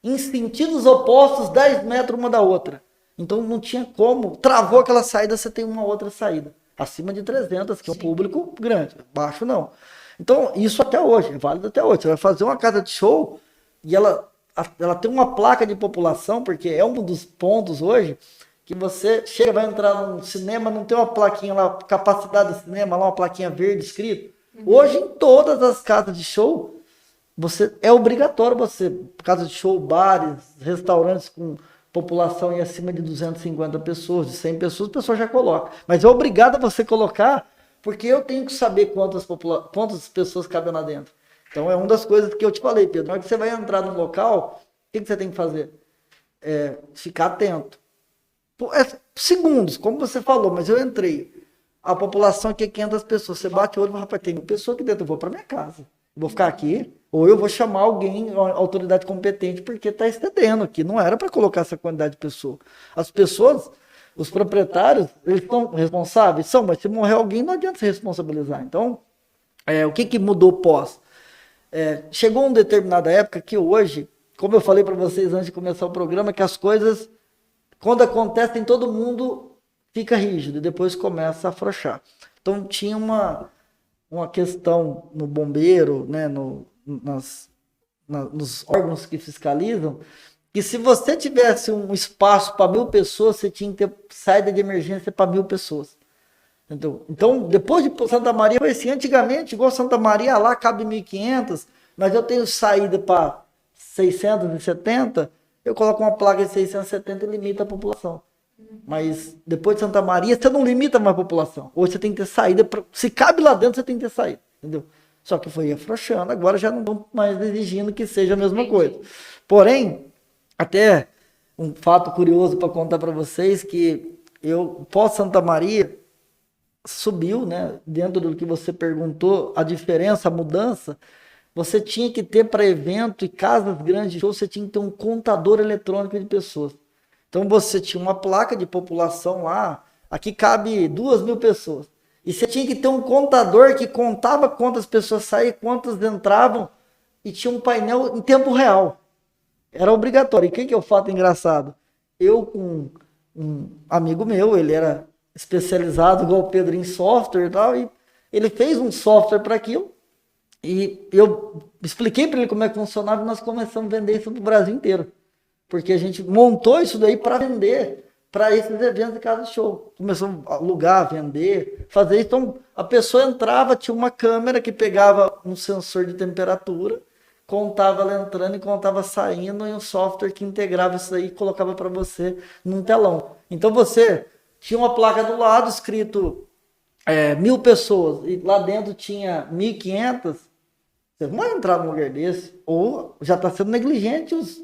em sentidos opostos, 10 metros uma da outra. Então não tinha como. Travou aquela saída, você tem uma outra saída. Acima de 300, que é um público grande. Baixo não. Então, isso até hoje, é válido até hoje. Você vai fazer uma casa de show e ela tem uma placa de população, porque é um dos pontos hoje que você chega, vai entrar num cinema, não tem uma plaquinha lá, capacidade do cinema, lá uma plaquinha verde escrito. Hoje, em todas as casas de show, é obrigatório você, casa de show, bares, restaurantes com população em acima de 250 pessoas, de 100 pessoas, a pessoa já coloca. Mas é obrigado a você colocar, porque eu tenho que saber quantas pessoas cabem lá dentro. Então é uma das coisas que eu te falei, Pedro. Na hora que você vai entrar no local, o que você tem que fazer? Ficar atento. Segundos, como você falou, mas eu entrei. A população aqui é 500 pessoas. Você bate o olho e fala, rapaz, tem 1.000 pessoas aqui dentro, eu vou para minha casa. Vou ficar aqui, ou eu vou chamar alguém, uma autoridade competente, porque está excedendo aqui. Não era para colocar essa quantidade de pessoas. As pessoas, os proprietários, eles são responsáveis? São, mas se morrer alguém, não adianta se responsabilizar. Então, o que mudou pós? Chegou uma determinada época que hoje, como eu falei para vocês antes de começar o programa, que as coisas, quando acontecem, todo mundo fica rígido e depois começa a afrouxar. Então, tinha uma questão no bombeiro, né, nos órgãos que fiscalizam, que se você tivesse um espaço para 1.000 pessoas, você tinha que ter saída de emergência para 1.000 pessoas. Entendeu? Então, depois de Santa Maria, foi assim, antigamente, igual Santa Maria, lá cabe 1.500, mas eu tenho saída para 670, eu coloco uma placa de 670 e limita a população. Mas depois de Santa Maria, você não limita mais a população. Hoje você tem que ter saída. Se cabe lá dentro, você tem que ter saída. Entendeu? Só que foi afrouxando. Agora já não estão mais exigindo que seja a mesma coisa. Porém, até um fato curioso para contar para vocês, que pós Santa Maria, subiu, né? Dentro do que você perguntou, a diferença, a mudança, você tinha que ter para evento e casas grandes de show, você tinha que ter um contador eletrônico de pessoas. Então você tinha uma placa de população lá, aqui cabe 2.000 pessoas. E você tinha que ter um contador que contava quantas pessoas saíam, quantas entravam, e tinha um painel em tempo real. Era obrigatório. E o que é o fato engraçado? Eu com um amigo meu, ele era especializado, igual o Pedro, em software e tal, e ele fez um software para aquilo, e eu expliquei para ele como é que funcionava, e nós começamos a vender isso para o Brasil inteiro. Porque a gente montou isso daí para vender para esses eventos de casa de show. Começamos a alugar, vender, fazer isso. Então, a pessoa entrava, tinha uma câmera que pegava um sensor de temperatura, contava ela entrando e contava saindo, e um software que integrava isso aí e colocava para você num telão. Então, você tinha uma placa do lado escrito 1.000 pessoas, e lá dentro tinha 1.500, você não vai entrar num lugar desse, ou já está sendo negligente os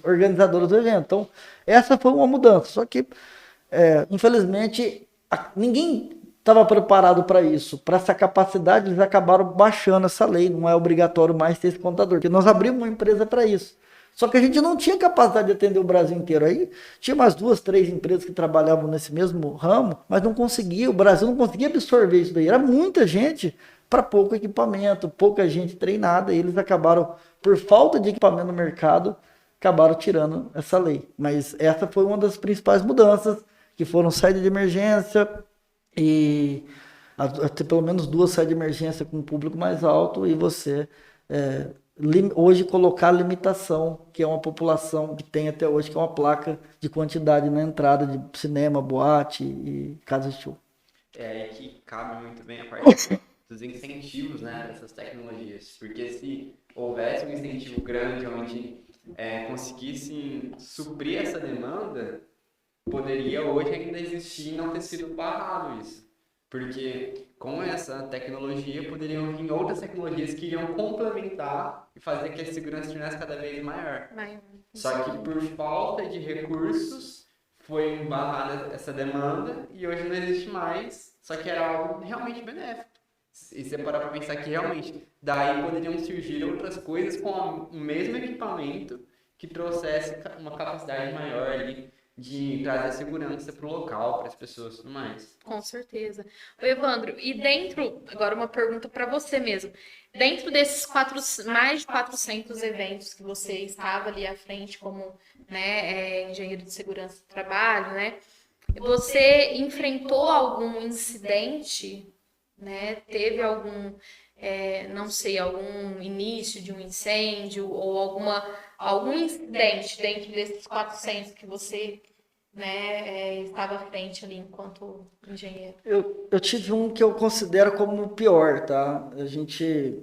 organizadores do evento. Então, essa foi uma mudança. Só que, infelizmente, ninguém estava preparado para isso. Para essa capacidade, eles acabaram baixando essa lei. Não é obrigatório mais ter esse contador. Porque nós abrimos uma empresa para isso. Só que a gente não tinha capacidade de atender o Brasil inteiro. Aí tinha umas 2, 3 empresas que trabalhavam nesse mesmo ramo, mas não conseguia. O Brasil não conseguia absorver isso daí. Era muita gente para pouco equipamento, pouca gente treinada. E eles acabaram, por falta de equipamento no mercado, acabaram tirando essa lei. Mas essa foi uma das principais mudanças, que foram saída de emergência e até pelo menos 2 saídas de emergência com um público mais alto, e você hoje colocar a limitação, que é uma população que tem até hoje, que é uma placa de quantidade na entrada de cinema, boate e casa de show. Que cabe muito bem a parte dos incentivos, né, dessas tecnologias. Porque se houvesse um incentivo grande onde conseguissem suprir essa demanda, poderia hoje ainda existir e não ter sido barrado isso. Porque com essa tecnologia poderiam vir outras tecnologias que iriam complementar e fazer que a segurança estivesse cada vez maior. Só que por falta de recursos foi barrada essa demanda e hoje não existe mais, só que era algo realmente benéfico. E você parar para pensar que realmente daí poderiam surgir outras coisas com o mesmo equipamento que trouxesse uma capacidade maior ali de trazer segurança para o local, para as pessoas e tudo mais. Com certeza. Ô, Evandro, e dentro, agora uma pergunta para você mesmo. Dentro desses mais de 400 eventos que você estava ali à frente como, né, engenheiro de segurança do trabalho, né? Você enfrentou algum incidente, né? Teve algum, não sei, algum início de um incêndio ou algum incidente dentro desses 400 que você, né, estava à frente ali enquanto engenheiro? Eu tive um que eu considero como o pior, tá? A gente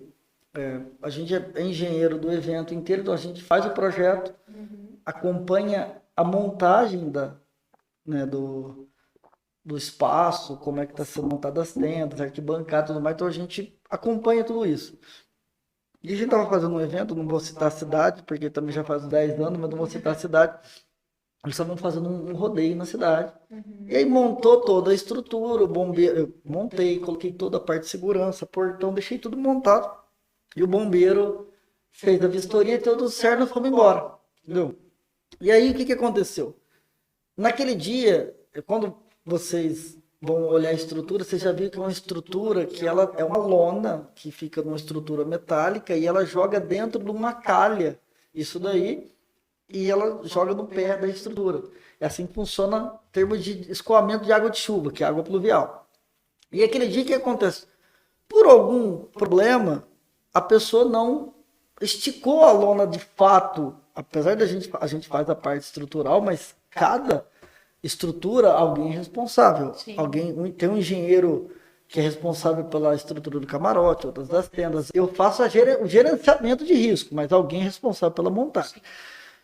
é engenheiro do evento inteiro, então a gente faz o projeto, acompanha a montagem né, do espaço, como é que está sendo montadas as tendas, arquibancada e tudo mais, então a gente acompanha tudo isso. E a gente estava fazendo um evento, não vou citar a cidade, porque também já faz uns 10 anos, mas não vou citar a cidade. Eles estavam fazendo um rodeio na cidade. E aí montou toda a estrutura, o bombeiro, eu montei, coloquei toda a parte de segurança, portão, deixei tudo montado. E o bombeiro fez a vistoria e tudo certo, nós fomos embora. Entendeu? E aí o que aconteceu? Naquele dia, quando vocês vão olhar a estrutura, vocês já viram que é uma estrutura que ela é uma lona que fica numa estrutura metálica e ela joga dentro de uma calha. Isso daí, e ela joga no pé da estrutura. É assim que funciona em termos de escoamento de água de chuva, que é água pluvial. E aquele dia o que acontece? Por algum problema, a pessoa não esticou a lona de fato, apesar da a gente faz a parte estrutural, mas cada estrutura, alguém é responsável. Tem um engenheiro que é responsável pela estrutura do camarote, outras das tendas. Eu faço o gerenciamento de risco, mas alguém é responsável pela montagem.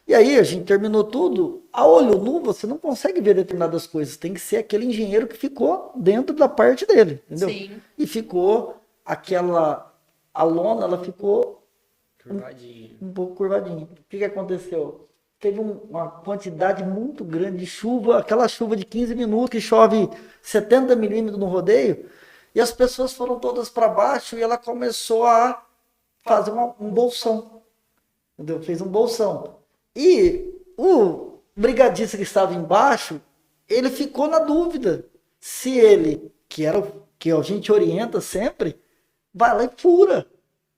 E aí a gente terminou tudo, a olho nu você não consegue ver determinadas coisas, tem que ser aquele engenheiro que ficou dentro da parte dele, entendeu? Sim. E ficou a lona, ela ficou Curvadinha. um pouco curvadinha. O que aconteceu? Teve uma quantidade muito grande de chuva, aquela chuva de 15 minutos que chove 70 milímetros no rodeio, e as pessoas foram todas para baixo e ela começou a fazer um bolsão, entendeu? Fez um bolsão. E o brigadista que estava embaixo, ele ficou na dúvida se ele, que a gente orienta sempre, vai lá e fura,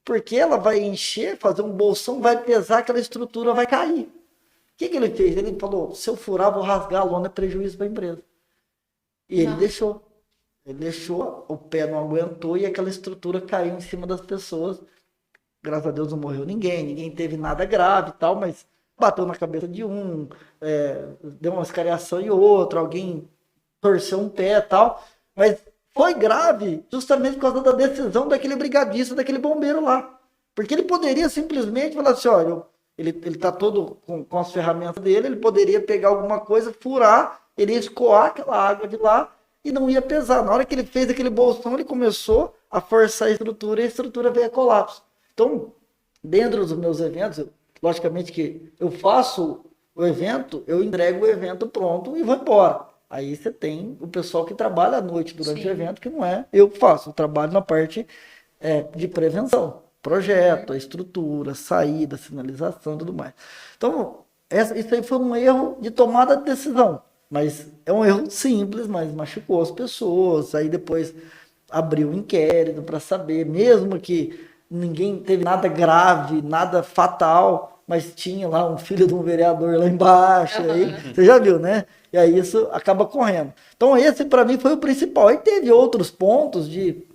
porque ela vai encher, fazer um bolsão, vai pesar, aquela estrutura vai cair. O que ele fez? Ele falou, se eu furar, vou rasgar a lona, é prejuízo para a empresa. E ele deixou. Ele deixou, o pé não aguentou e aquela estrutura caiu em cima das pessoas. Graças a Deus não morreu ninguém teve nada grave e tal, mas bateu na cabeça de um, deu uma escariação em outro, alguém torceu um pé e tal. Mas foi grave justamente por causa da decisão daquele brigadista, daquele bombeiro lá. Porque ele poderia simplesmente falar assim, olha, ele tá todo com as ferramentas dele, ele poderia pegar alguma coisa, furar, ele ia escoar aquela água de lá e não ia pesar. Na hora que ele fez aquele bolsão, ele começou a forçar a estrutura e a estrutura veio a colapso. Então, dentro dos meus eventos, logicamente que eu faço o evento, eu entrego o evento pronto e vou embora. Aí você tem o pessoal que trabalha à noite durante o evento, que não é eu que faço, eu trabalho na parte de prevenção, projeto, a estrutura, saída, sinalização e tudo mais. Então, isso aí foi um erro de tomada de decisão, mas é um erro simples, mas machucou as pessoas, aí depois abriu um inquérito para saber, mesmo que ninguém teve nada grave, nada fatal, mas tinha lá um filho de um vereador lá embaixo, aí, você já viu, né? E aí isso acaba correndo. Então esse para mim foi o principal. Aí teve outros pontos de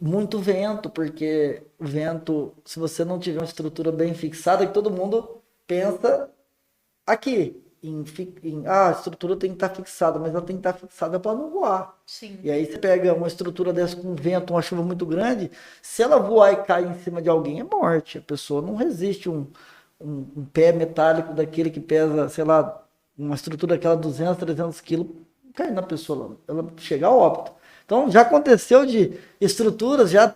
muito vento, porque o vento, se você não tiver uma estrutura bem fixada, que todo mundo pensa aqui, a estrutura tem que estar fixada, mas ela tem que estar fixada para não voar. Sim. E aí você pega uma estrutura dessa com vento, uma chuva muito grande, se ela voar e cair em cima de alguém, é morte. A pessoa não resiste um pé metálico daquele que pesa, sei lá, uma estrutura daquela 200, 300 quilos, cair na pessoa, ela chega a óbito. Então já aconteceu de estruturas já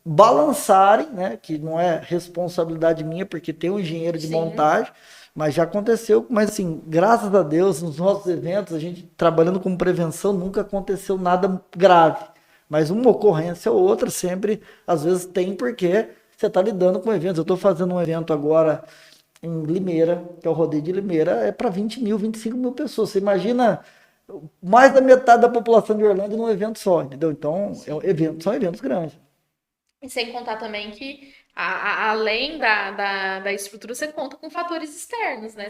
balançarem, né, que não é responsabilidade minha, porque tem um engenheiro de montagem, mas já aconteceu, mas assim, graças a Deus, nos nossos eventos, a gente trabalhando com prevenção, nunca aconteceu nada grave. Mas uma ocorrência ou outra sempre, às vezes tem, porque você está lidando com eventos. Eu estou fazendo um evento agora em Limeira, que é o rodeio de Limeira, é para 20 mil, 25 mil pessoas. Você imagina mais da metade da população de Orlândia num evento só, entendeu? Então, são eventos grandes. E sem contar também que, além da estrutura, você conta com fatores externos, né?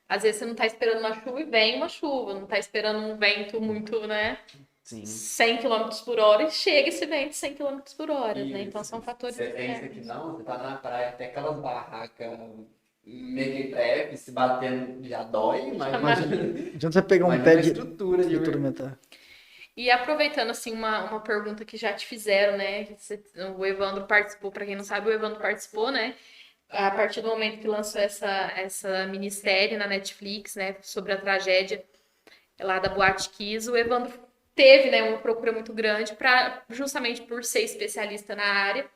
Às vezes você não está esperando uma chuva e vem uma chuva, não está esperando um vento muito, né? Sim. 100 km por hora e chega esse vento 100 km por hora, né? Então são fatores Você pensa externos. que não, você tá na praia, até aquelas barracas mequetrefe, se batendo já dói, mas Adianta você pegar um imagina pé a de estrutura de estrutura verdade. metal. E aproveitando, assim, uma pergunta que já te fizeram, né? O Evandro participou, para quem não sabe, o Evandro participou, né? A partir do momento que lançou essa minissérie na Netflix, né? Sobre a tragédia lá da Boate Kiss, o Evandro teve, né, uma procura muito grande, justamente por ser especialista na área,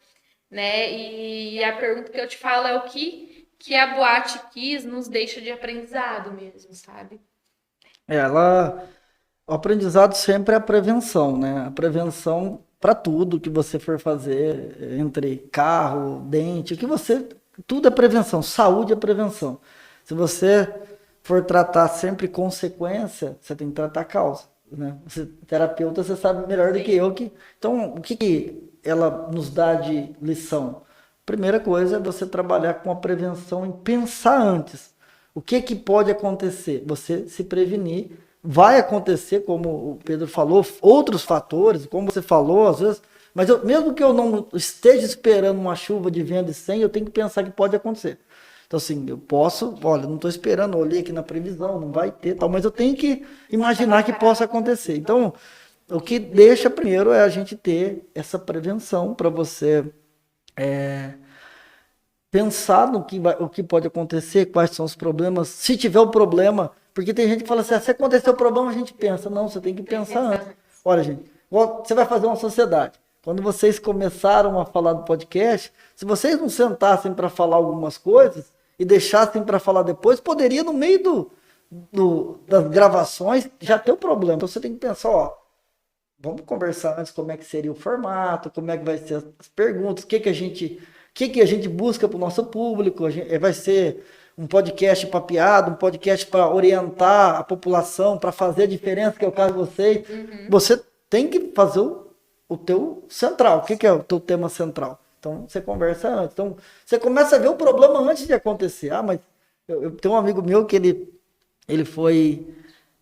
né? E a pergunta que eu te falo é o que a Boate Kiss nos deixa de aprendizado mesmo, sabe? O aprendizado sempre é a prevenção, né? A prevenção para tudo que você for fazer, entre carro, dente, tudo é prevenção, saúde é prevenção. Se você for tratar sempre consequência, você tem que tratar a causa, né? Terapeuta, você sabe melhor do que eu então, o que ela nos dá de lição? Primeira coisa é você trabalhar com a prevenção em pensar antes. O que pode acontecer? Você se prevenir. Vai acontecer, como o Pedro falou, outros fatores, como você falou, às vezes, mas mesmo que eu não esteja esperando uma chuva de vento e 100, eu tenho que pensar que pode acontecer. Então, assim, olha, não estou esperando, olhei aqui na previsão, não vai ter, tal, mas eu tenho que imaginar que possa acontecer. Então, o que deixa primeiro é a gente ter essa prevenção para você pensar o que pode acontecer, quais são os problemas, se tiver o problema, porque tem gente que fala assim, se acontecer o problema, a gente pensa. Não, você tem que pensar antes. Olha, gente, você vai fazer uma sociedade. Quando vocês começaram a falar do podcast, se vocês não sentassem para falar algumas coisas e deixassem para falar depois, poderia no meio das gravações já ter o problema. Então você tem que pensar, vamos conversar antes como é que seria o formato, como é que vai ser as perguntas, o que a gente busca para o nosso público. Vai ser um podcast papeado, um podcast para orientar a população, para fazer a diferença, que é o caso de vocês. Uhum. Você tem que fazer o teu central. O que é o teu tema central? Então, você conversa antes. Então, você começa a ver o problema antes de acontecer. Mas eu tenho um amigo meu que ele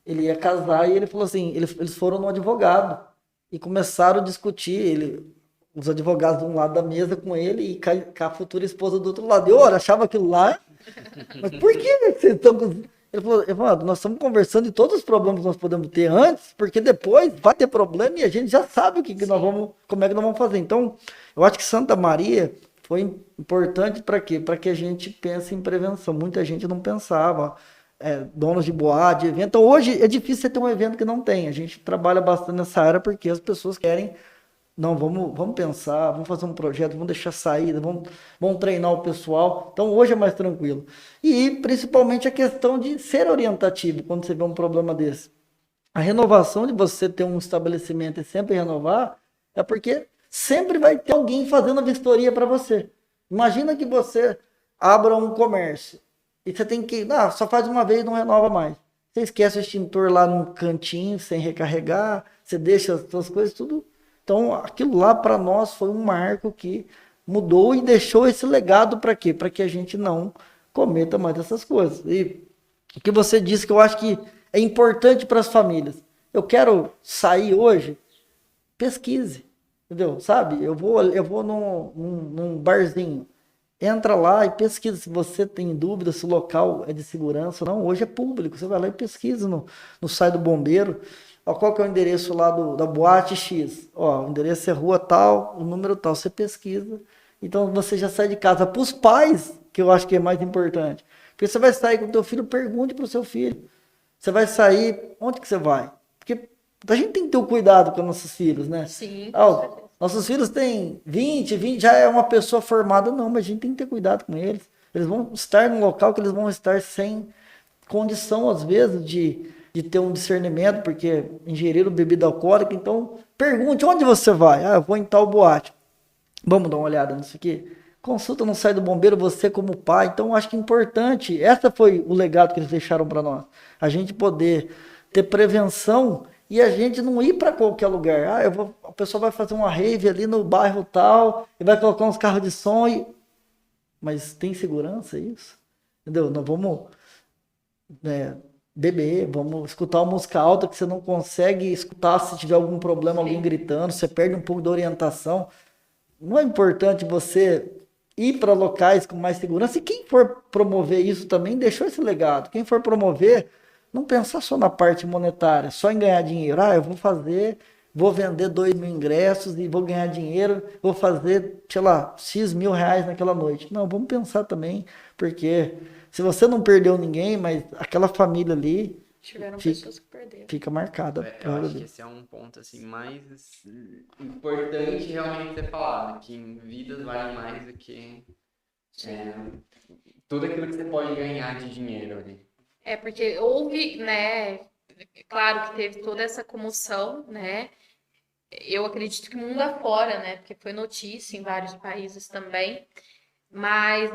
ia casar e ele falou assim, eles foram no advogado e começaram a discutir, os advogados de um lado da mesa com ele e com a futura esposa do outro lado. Eu achava aquilo lá, mas por que vocês estão... Ele falou, nós estamos conversando de todos os problemas que nós podemos ter antes, porque depois vai ter problema e a gente já sabe como é que nós vamos fazer. Então, eu acho que Santa Maria foi importante para quê? Para que a gente pense em prevenção. Muita gente não pensava, donos de boate, de evento. Então, hoje é difícil você ter um evento que não tem. A gente trabalha bastante nessa área porque as pessoas querem... Não, vamos pensar, vamos fazer um projeto, vamos deixar saída, vamos treinar o pessoal. Então, hoje é mais tranquilo. E, principalmente, a questão de ser orientativo quando você vê um problema desse. A renovação de você ter um estabelecimento e sempre renovar é porque sempre vai ter alguém fazendo a vistoria para você. Imagina que você abra um comércio e você tem que... só faz uma vez e não renova mais. Você esquece o extintor lá num cantinho, sem recarregar, você deixa as suas coisas tudo... Então, aquilo lá para nós foi um marco que mudou e deixou esse legado para quê? Para que a gente não cometa mais essas coisas. E o que você disse que eu acho que é importante para as famílias. Eu quero sair hoje, pesquise, entendeu? Sabe? Eu vou num barzinho, entra lá e pesquisa se você tem dúvida se o local é de segurança ou não. Hoje é público, você vai lá e pesquisa no site do bombeiro. Qual que é o endereço lá da Boate X? O endereço é rua tal, o número tal. Você pesquisa. Então, você já sai de casa. Para os pais, que eu acho que é mais importante. Porque você vai sair com o teu filho, pergunte para o seu filho. Você vai sair, onde que você vai? Porque a gente tem que ter o cuidado com nossos filhos, né? Sim. Nossos filhos têm 20, já é uma pessoa formada. Não, mas a gente tem que ter cuidado com eles. Eles vão estar num local que eles vão estar sem condição, às vezes, de ter um discernimento, porque ingeriram bebida alcoólica. Então, pergunte, onde você vai? Eu vou em tal boate. Vamos dar uma olhada nisso aqui. consulta não sai do bombeiro, você como pai. Então, eu acho que é importante. Esse foi o legado que eles deixaram para nós. A gente poder ter prevenção e a gente não ir para qualquer lugar. A pessoa vai fazer uma rave ali no bairro tal e vai colocar uns carros de som. Mas tem segurança isso? Entendeu? Nós vamos beber, vamos escutar uma música alta que você não consegue escutar se tiver algum problema, alguém gritando, você perde um pouco da orientação. Não é importante você ir para locais com mais segurança, e quem for promover isso também deixou esse legado. Quem for promover, não pensar só na parte monetária, só em ganhar dinheiro. Eu vou vender 2.000 ingressos e vou ganhar dinheiro, vou fazer, sei lá, X mil reais naquela noite. Não, vamos pensar também, porque se você não perdeu ninguém, mas aquela família ali Tiveram pessoas que perderam. fica marcada. Eu acho que esse é um ponto assim mais importante realmente ter falado, que vidas valem mais do que tudo aquilo que você pode ganhar de dinheiro ali. Porque houve, né, claro que teve toda essa comoção, né, eu acredito que mundo afora, né, porque foi notícia em vários países também, mas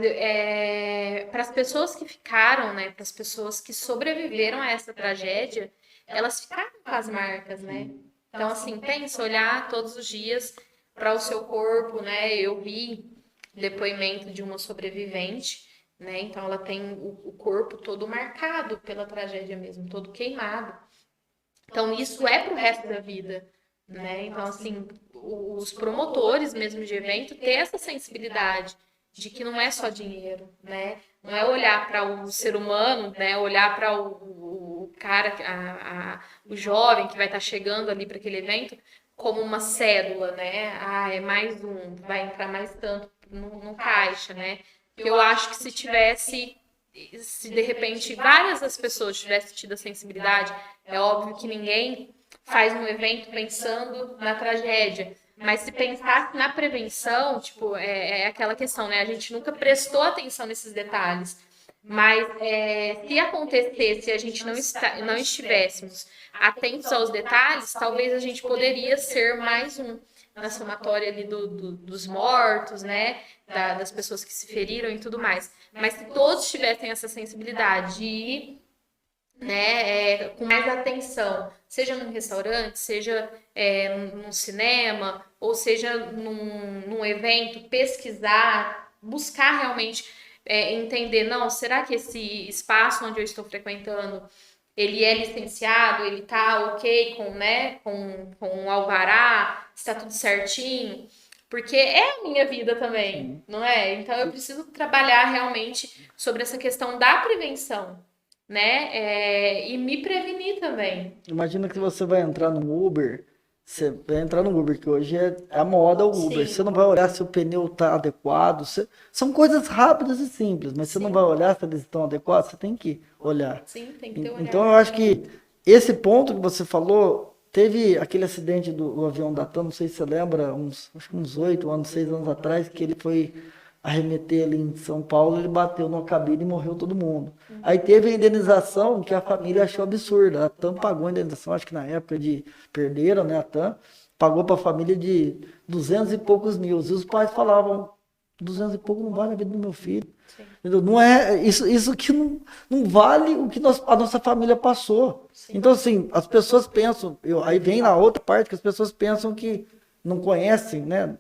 para as pessoas que ficaram, né, para as pessoas que sobreviveram a essa tragédia, elas ficaram com as marcas, né, então assim, pensa, olhar todos os dias para o seu corpo, né, eu vi depoimento de uma sobrevivente, né? Então ela tem o corpo todo marcado pela tragédia mesmo, todo queimado. Então isso é pro resto da vida, né? Então assim, os promotores mesmo de evento têm essa sensibilidade de que não é só dinheiro, né? Não é olhar para o ser humano, né? Olhar para o cara, o jovem que vai estar chegando ali para aquele evento como uma cédula, né? É mais um, vai entrar mais tanto no caixa, né? Eu acho que se de repente várias das pessoas tivessem tido a sensibilidade, é óbvio que ninguém faz um evento pensando na tragédia, mas se pensasse na prevenção, tipo, é aquela questão, né? A gente nunca prestou atenção nesses detalhes, mas se acontecesse e a gente não estivéssemos atentos aos detalhes, talvez a gente poderia ser mais um na somatória ali dos mortos, né, das pessoas que se feriram e tudo mais. Mas se todos tivessem essa sensibilidade de ir, né, com mais atenção, seja num restaurante, seja num cinema, ou seja num evento, pesquisar, buscar realmente entender, não, será que esse espaço onde eu estou frequentando ele é licenciado, ele tá ok com o alvará, está tudo certinho, porque é a minha vida também, não é? Então eu preciso trabalhar realmente sobre essa questão da prevenção, né? E me prevenir também. Imagina que você vai entrar no Uber, você vai entrar no Uber, que hoje é a moda o Uber. Sim. Você não vai olhar se o pneu está adequado. São coisas rápidas e simples, mas você não vai olhar se eles estão adequados, você tem que olhar. Sim, tem que ter olhar. Então eu acho que esse ponto que você falou, teve aquele acidente do avião da TAM, não sei se você lembra, acho que uns 8 anos, 6 anos atrás, que ele foi arremeter ali em São Paulo, ele bateu numa cabine e morreu todo mundo. Aí teve a indenização que a família achou absurda. A TAM pagou a indenização, acho que na época perderam, né, a TAM, pagou para a família de 200 e poucos mil. E os pais falavam, 200 e pouco não vale a vida do meu filho. Entendeu? Não é isso que não vale o que a nossa família passou. Sim. Então, assim, as pessoas pensam, aí vem na outra parte que as pessoas pensam que não conhecem, né?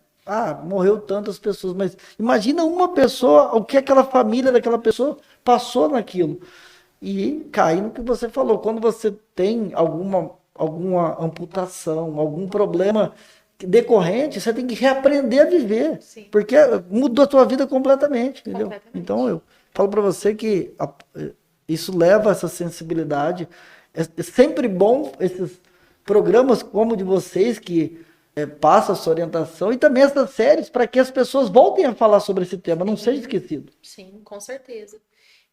Morreu tantas pessoas, mas imagina uma pessoa, o que aquela família daquela pessoa passou naquilo. E cai no que você falou, quando você tem alguma amputação, algum problema decorrente, você tem que reaprender a viver. Sim. Porque mudou a tua vida completamente, entendeu? Então eu falo para você que isso leva essa sensibilidade. É sempre bom esses programas como o de vocês que passa essa orientação e também essas séries para que as pessoas voltem a falar sobre esse tema, não seja esquecido. Sim, com certeza.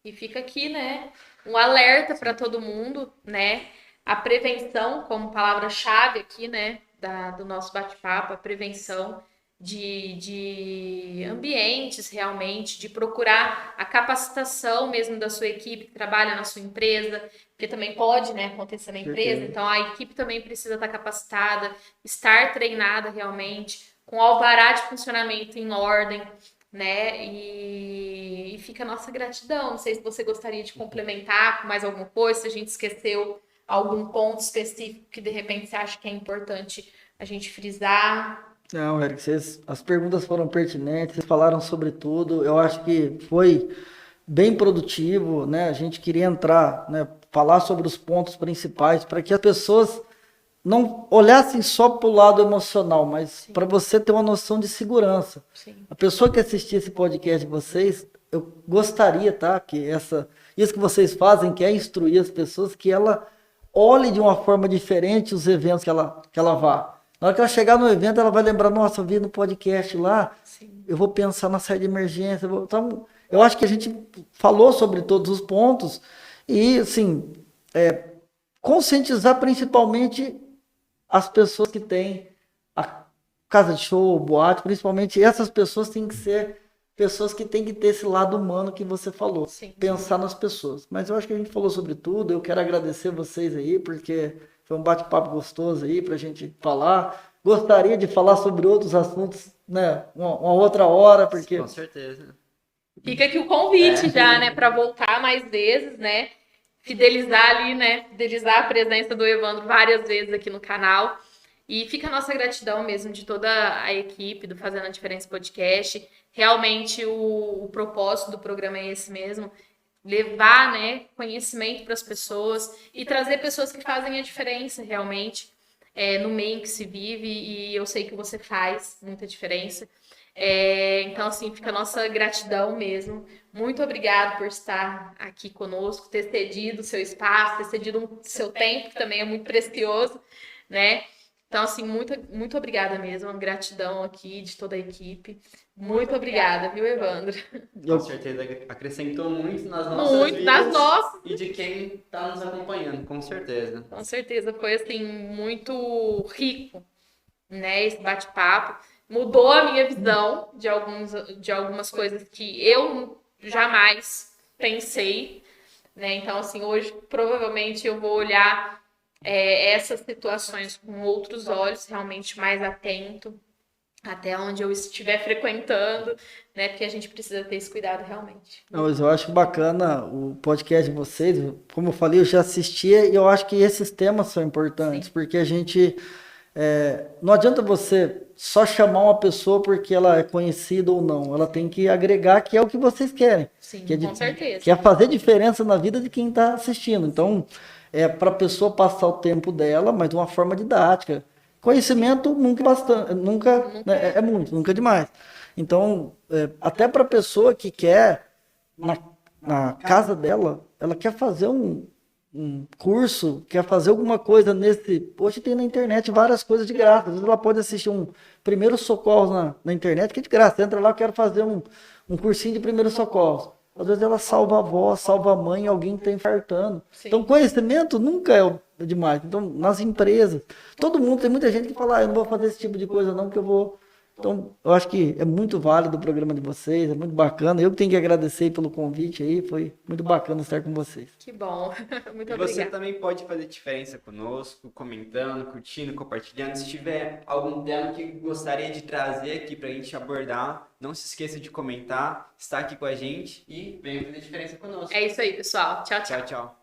E fica aqui, né, um alerta para todo mundo, né, a prevenção como palavra-chave aqui, né, do nosso bate-papo, a prevenção de ambientes realmente, de procurar a capacitação mesmo da sua equipe que trabalha na sua empresa, porque também pode, né, acontecer na empresa, então a equipe também precisa estar capacitada, estar treinada realmente, com alvará de funcionamento em ordem, né? E fica a nossa gratidão. Não sei se você gostaria de complementar com mais alguma coisa, se a gente esqueceu algum ponto específico que de repente você acha que é importante a gente frisar. Não, Eric, as perguntas foram pertinentes, vocês falaram sobre tudo. Eu acho que foi bem produtivo, né? A gente queria entrar, né? Falar sobre os pontos principais para que as pessoas não olhassem só para o lado emocional, mas para você ter uma noção de segurança. Sim. A pessoa que assistir esse podcast de vocês, eu gostaria, tá? Que isso que vocês fazem, que é instruir as pessoas, que ela olhe de uma forma diferente os eventos que ela vá. Na hora que ela chegar no evento, ela vai lembrar, nossa, eu vi no podcast lá, Sim. eu vou pensar na saída de emergência. Então, eu acho que a gente falou sobre todos os pontos e, assim, conscientizar principalmente as pessoas que têm a casa de show, boate, principalmente essas pessoas têm que ser pessoas que têm que ter esse lado humano que você falou, Sim. pensar nas pessoas. Mas eu acho que a gente falou sobre tudo, eu quero agradecer vocês aí, porque foi um bate-papo gostoso aí pra gente falar. Gostaria de falar sobre outros assuntos, né, uma outra hora, porque... Com certeza. Fica aqui o convite já, né, para voltar mais vezes, né? Fidelizar ali, né? Fidelizar a presença do Evandro várias vezes aqui no canal. E fica a nossa gratidão mesmo de toda a equipe do Fazendo a Diferença Podcast. Realmente o propósito do programa é esse mesmo. Levar, né, conhecimento para as pessoas e trazer pessoas que fazem a diferença realmente no meio em que se vive. E eu sei que você faz muita diferença. Então, assim, fica a nossa gratidão mesmo. Muito obrigado por estar aqui conosco, ter cedido o seu espaço, ter cedido o seu tempo, que também é muito precioso, né? Então, assim, muito obrigada mesmo. Gratidão aqui de toda a equipe. Muito obrigada, viu, Evandro? Com certeza acrescentou muito nas nossas Muito, vidas nas nossas. e de quem está nos acompanhando, com certeza. Com certeza, foi, assim, muito rico, né, esse bate-papo. Mudou a minha visão de algumas coisas que eu jamais pensei, né? Então, assim, hoje provavelmente eu vou olhar essas situações com outros olhos, realmente mais atento, até onde eu estiver frequentando, né? Porque a gente precisa ter esse cuidado realmente. Não, mas eu acho bacana o podcast de vocês. Como eu falei, eu já assistia e eu acho que esses temas são importantes, Sim. porque a gente... não adianta você só chamar uma pessoa porque ela é conhecida ou não. Ela tem que agregar, que é o que vocês querem. Sim, Que é com certeza. Que é fazer diferença na vida de quem está assistindo. Então, para a pessoa passar o tempo dela, mas de uma forma didática. Conhecimento nunca é bastante, né, é muito, nunca é demais. Então, até para a pessoa que quer, na casa dela, ela quer fazer um curso, quer fazer alguma coisa nesse... Hoje tem na internet várias coisas de graça. Às vezes ela pode assistir um primeiro socorro na internet, que é de graça. Entra lá, eu quero fazer um cursinho de primeiro socorro. Às vezes ela salva a avó, salva a mãe, alguém está infartando. Sim. Então, conhecimento nunca é demais. Então, nas empresas, todo mundo, tem muita gente que fala, eu não vou fazer esse tipo de coisa não, porque eu vou... Então, eu acho que é muito válido o programa de vocês, é muito bacana. Eu que tenho que agradecer pelo convite aí, foi muito bacana estar com vocês. Que bom. Muito E você obrigada. também pode fazer diferença conosco, comentando, curtindo, compartilhando. Se tiver algum tema que gostaria de trazer aqui pra gente abordar, não se esqueça de comentar, está aqui com a gente e venha fazer diferença conosco. É isso aí, pessoal. Tchau, tchau. Tchau, tchau.